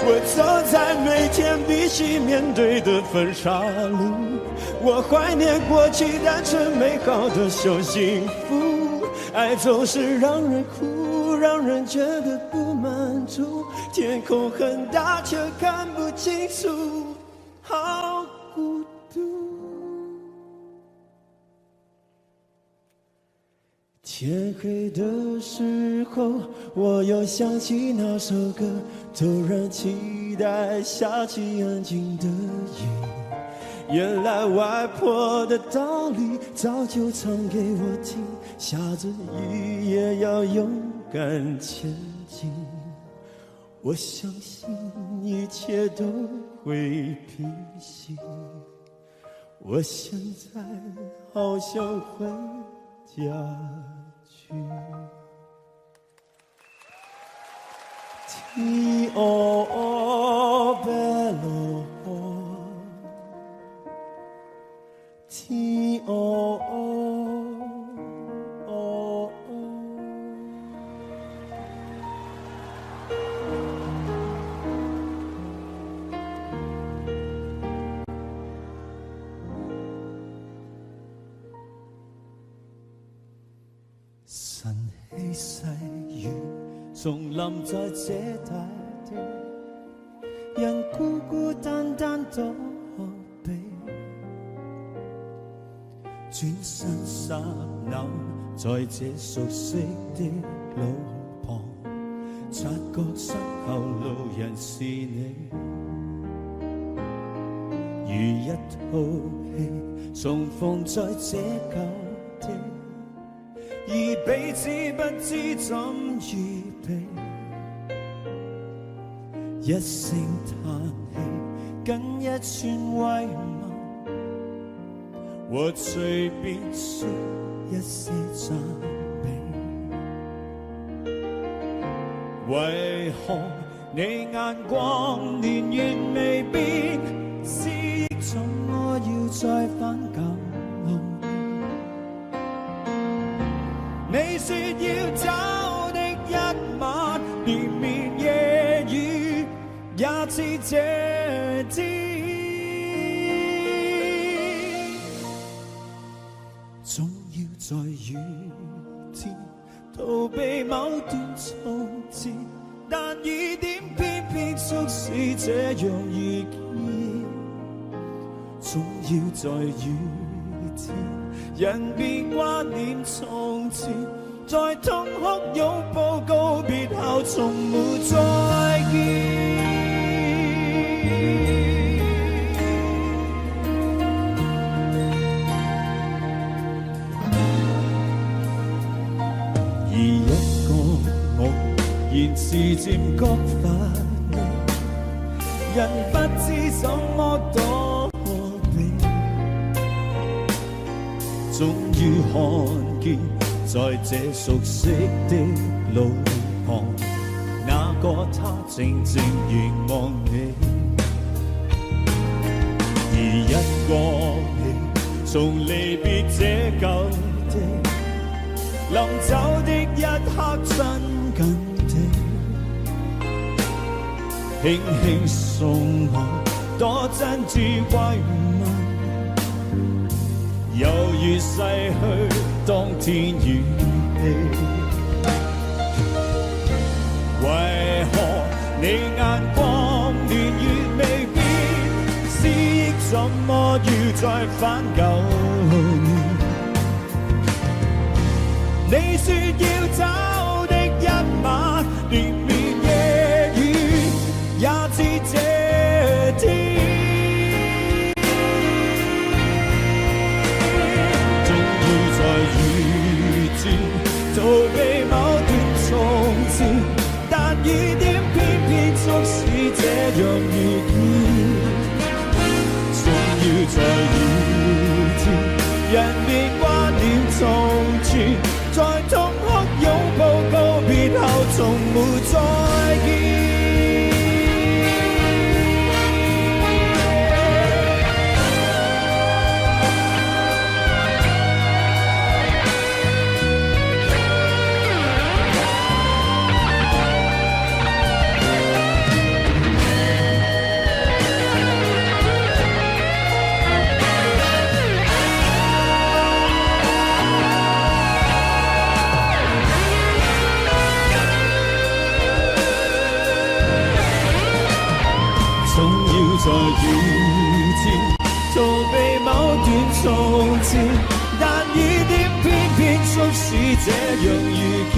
我走在每天必须面对的分岔路，我怀念过去单纯美好的小幸福，爱总是让人哭，让人觉得不满足，天空很大却看不清楚，好孤独。天黑的时候，我又想起那首歌，突然期待下起安静的夜。原来外婆的道理早就唱给我听，下着雨也要勇敢前进，我相信一切都会平息，我现在好想回家去。Ti o bello Ti o晨曦細雨重臨在這大地，人孤孤單單躲避，轉身剎那在這熟悉的路旁，察覺身後路人是你，如一套戲重逢在這舊地，而彼此不知怎預備，一聲嘆氣，跟一串慰問，和隨便說一些讚美。為何你眼光年月未變，思憶怎麼要再返舊？你說要找的一晚，連綿夜雨也似這天，總要在雨天逃避某段從前，但雨點偏偏促使這樣遇見，總要在雨天人便掛念從前，在痛哭擁抱告別後從沒再見。而一個夢然是漸覺乏味，人不知怎麼躲避，終於看見在這熟悉的路旁，那個他靜靜凝望你，而一個你從離別這舊地，臨走的一刻親近地，輕輕送我多真摯慰問，猶如逝去當天與地。為何你眼光年月未變，思憶怎麼要再返舊年？你說要找的一晚，連綿夜雨也似這天，終要在雨天逃避某段從前，但雨點偏偏促使這樣遇見，終要在雨天人便掛念從前，在痛哭擁抱告別後從沒再見。在雨天逃避某段從前，但雨點偏偏促使這樣遇見，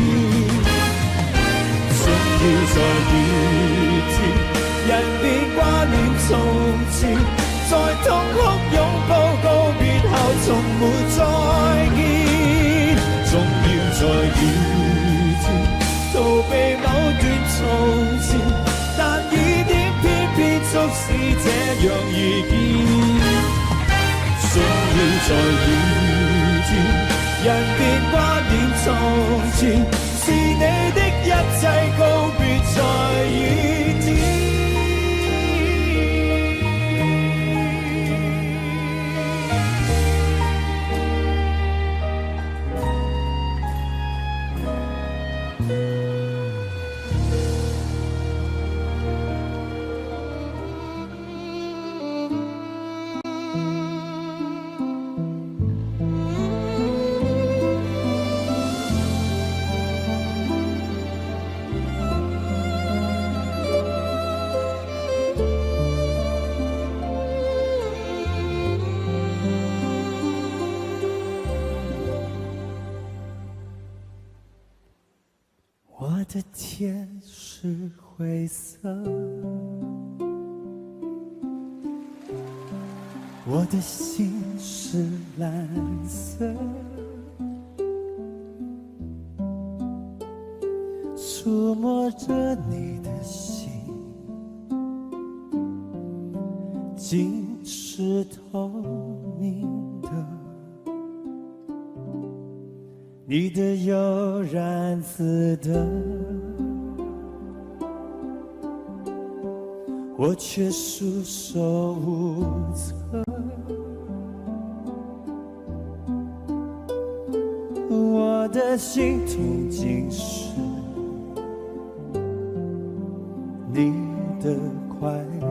終要在雨天人便掛念從前，在痛哭擁抱告別後從沒再見，終要在雨天逃避某段從前，但雨點偏偏促使這樣遇見，終要在雨天人便掛念從前，是你的一切告別在雨天。我的天是灰色，我的心是蓝色，摸着你的心，竟是透明的。你的悠然自得，我却束手无策。我的心痛竟是你的快乐。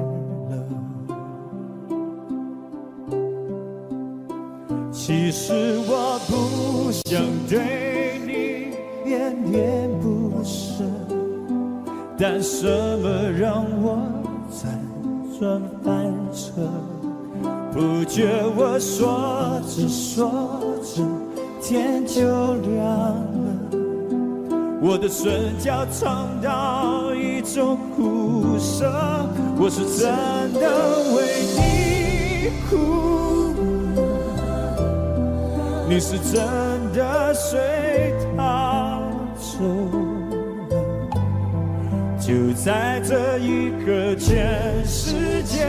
其实我不想对你恋恋不舍，但什么让我辗转反侧？不觉我说着说着天就亮了，我的唇角尝到一种苦涩，我是真的为你哭了，你是真的随他走了，就在这一刻，全世界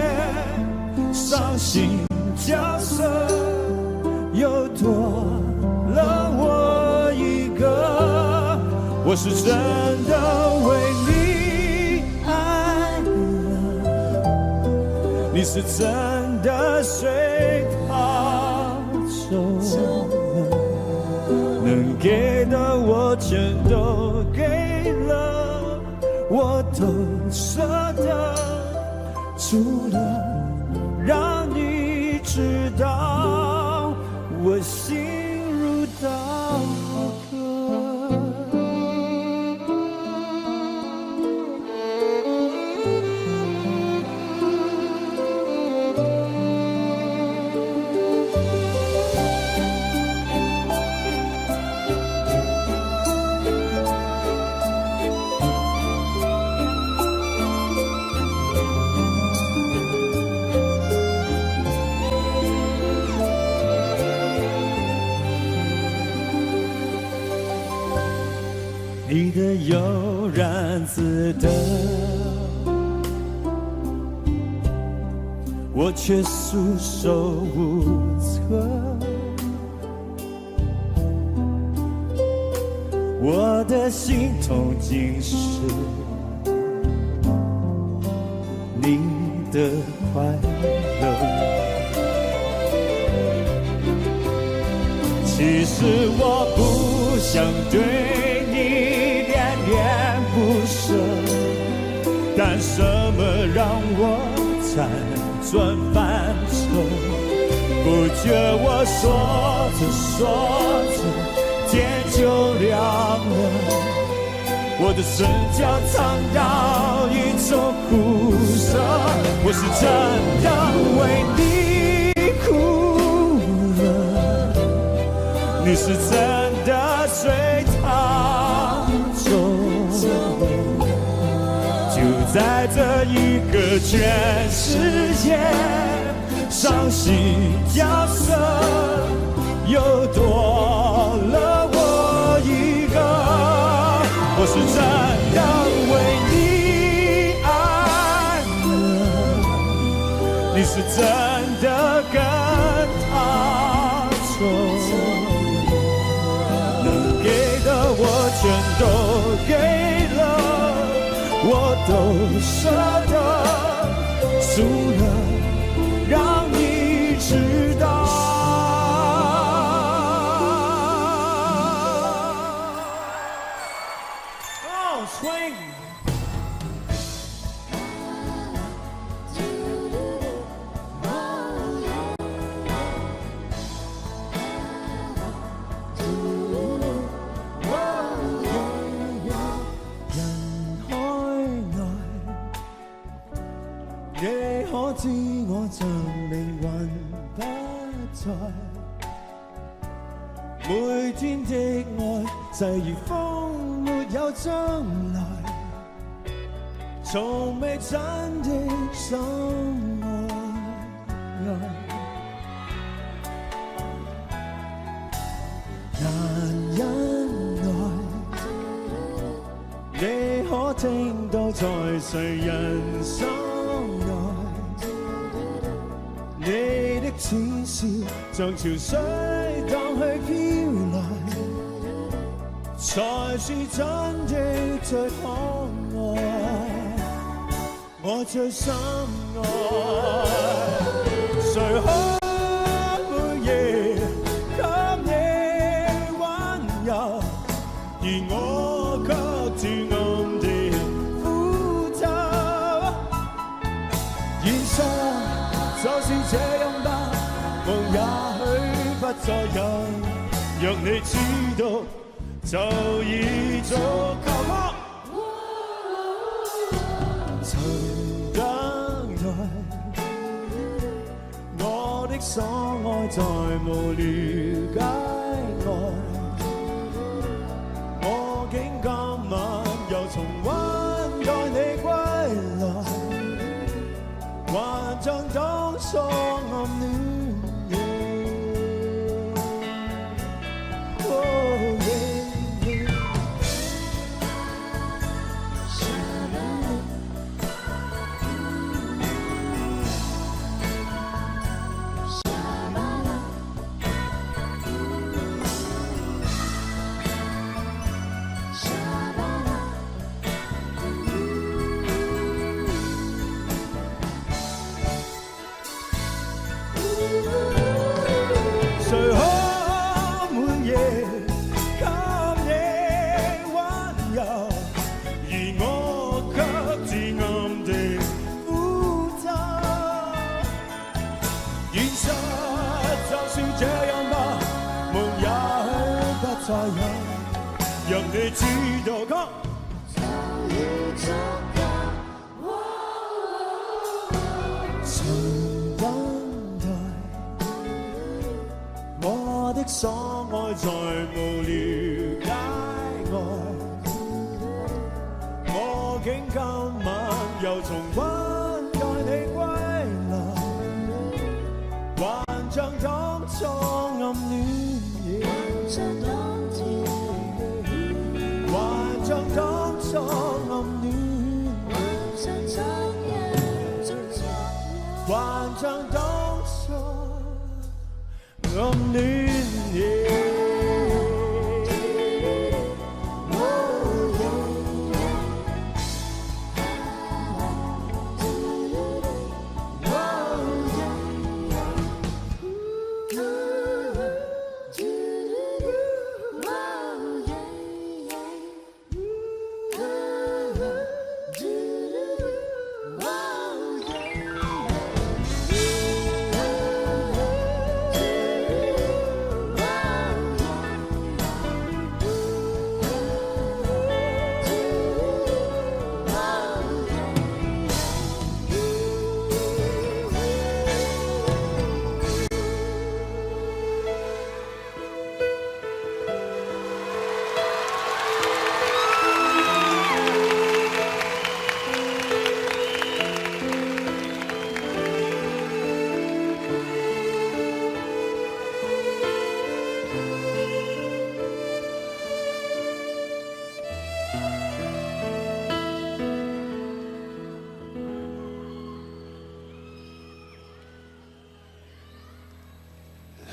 伤心角色又多了我一个，我是真的为你爱了，你是真的随他走了，能给的我全都给了，我都舍得，除了让你知道我心如刀割。你的悠然自得，我却束手无策。我的心痛竟是你的快乐。其实我不想对你恋恋不舍，但什么让我辗转反侧？不觉我说着说着天就亮了，我的唇角尝到一种苦涩，我是真的为你哭了，你是真的随他走了，就在这一个全世界伤心角色又多了我一个，我是真的为你爱了，你是真的跟他走，能给的我全都给了，我都舍得，除了让你知道。Oh, swing! 你可知我像命運不在，每天的愛際如風，沒有將來，從未真的深愛。難忍耐，你可谁人心内，你的痴笑像潮水荡去飘来，才是真的最可爱。我最深爱，谁可每夜给你温柔，而我却自暗地苦咒。現實就是這樣吧，夢也許不再有，若你知道就已足夠。曾等待，我的所愛在無了解外，我竟今晚又重溫待你歸來，還像當初暗戀。再有，讓你知道，就已足夠。曾等待，我的所愛在無了解外，我竟今晚又重溫待你歸來，還像當初暗戀。還像當初暗戀，還像當初暗戀。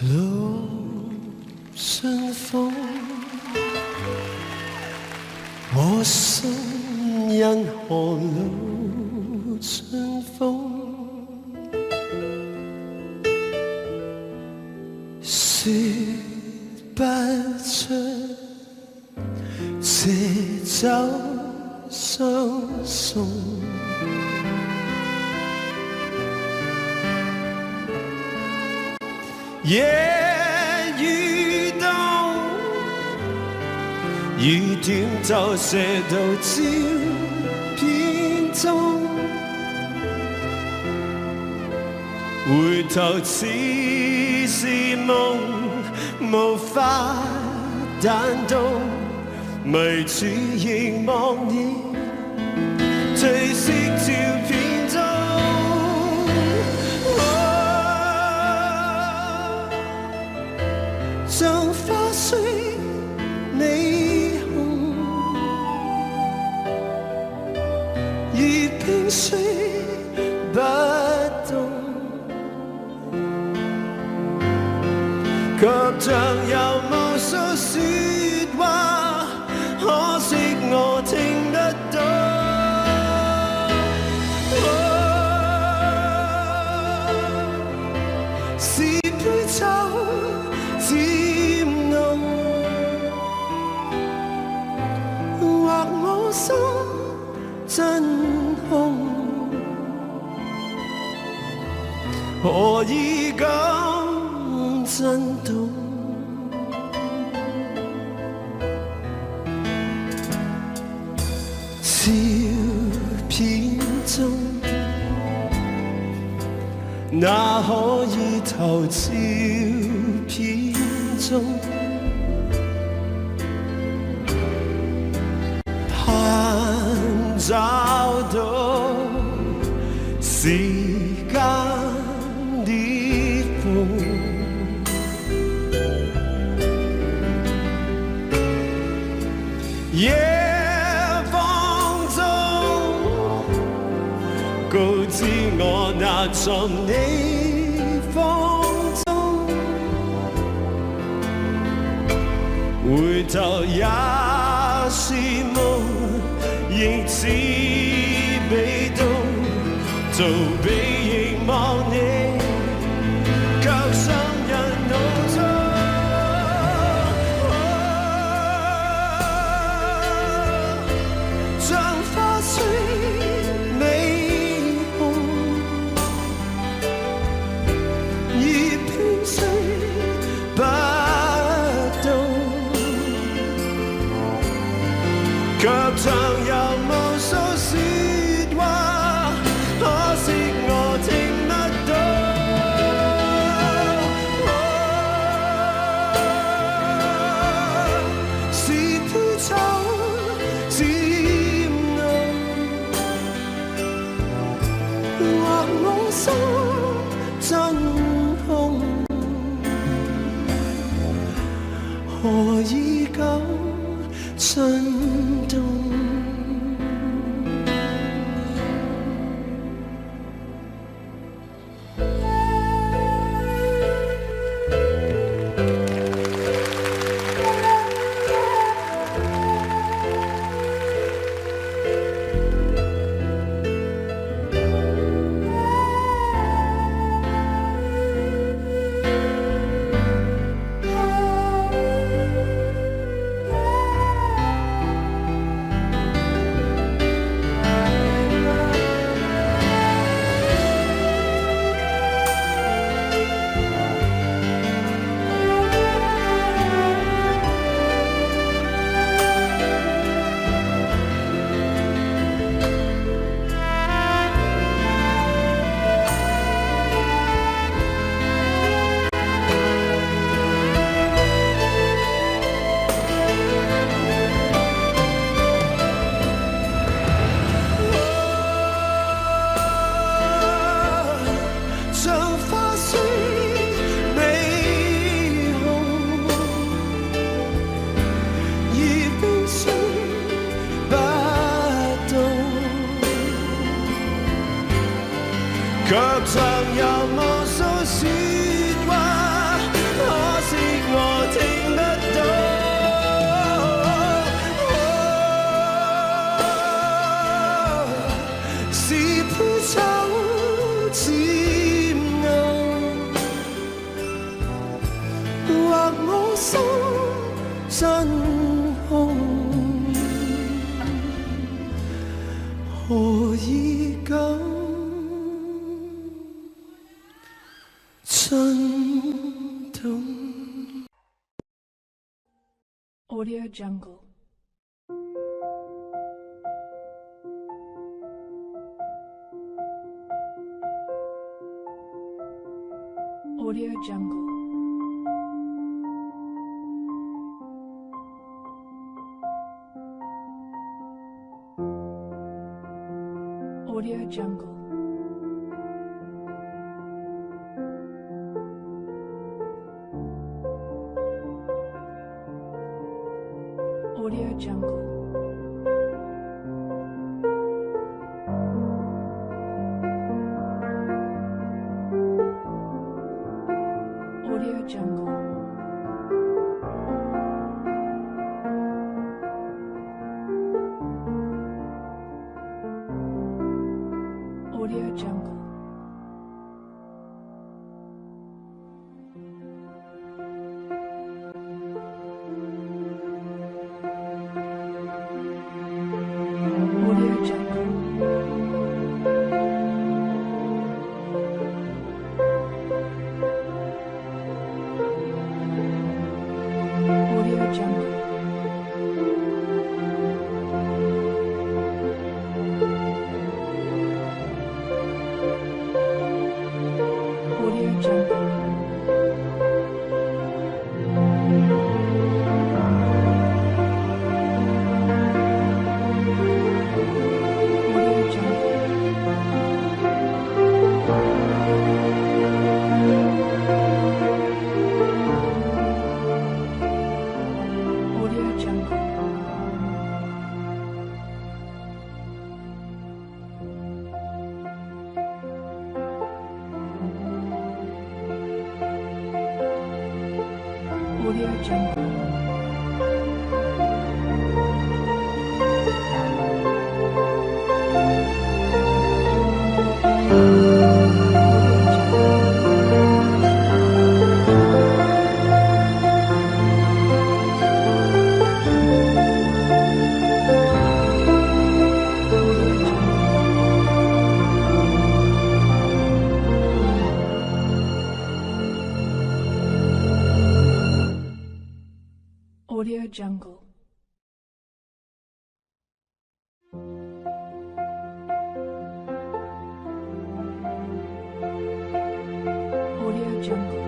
路順風，我心因何路順風，說不出這酒相送。夜雨冬，雨點就射到照片中，回頭似是夢，無法彈動，迷住凝望你褪色照片中。像花雖霓虹，如卻像有無數説話，可惜我聽得到。是杯酒漸濃，或我心真空，何以咁震動？照片中，那可以投照片中，盼找到時間裂縫。夜放縱，告知我那從你風中，回頭也是夢，仍似被動，逃避凝望你，卻傷人腦中。像花雖美紅，葉片雖不動，卻像有無數説話，可惜我聽不到。是杯酒漸濃，或我心真空，何以咁震動？卻像有無數説話，可惜我聽得到。是杯酒漸濃，或我心真空，何以咁震動。 Audio Jungle. Audio Jungle. Audio Jungle. Audio Jungle. Audio Jungle. Audio Jungle. Audio Jungle. Audio Jungle.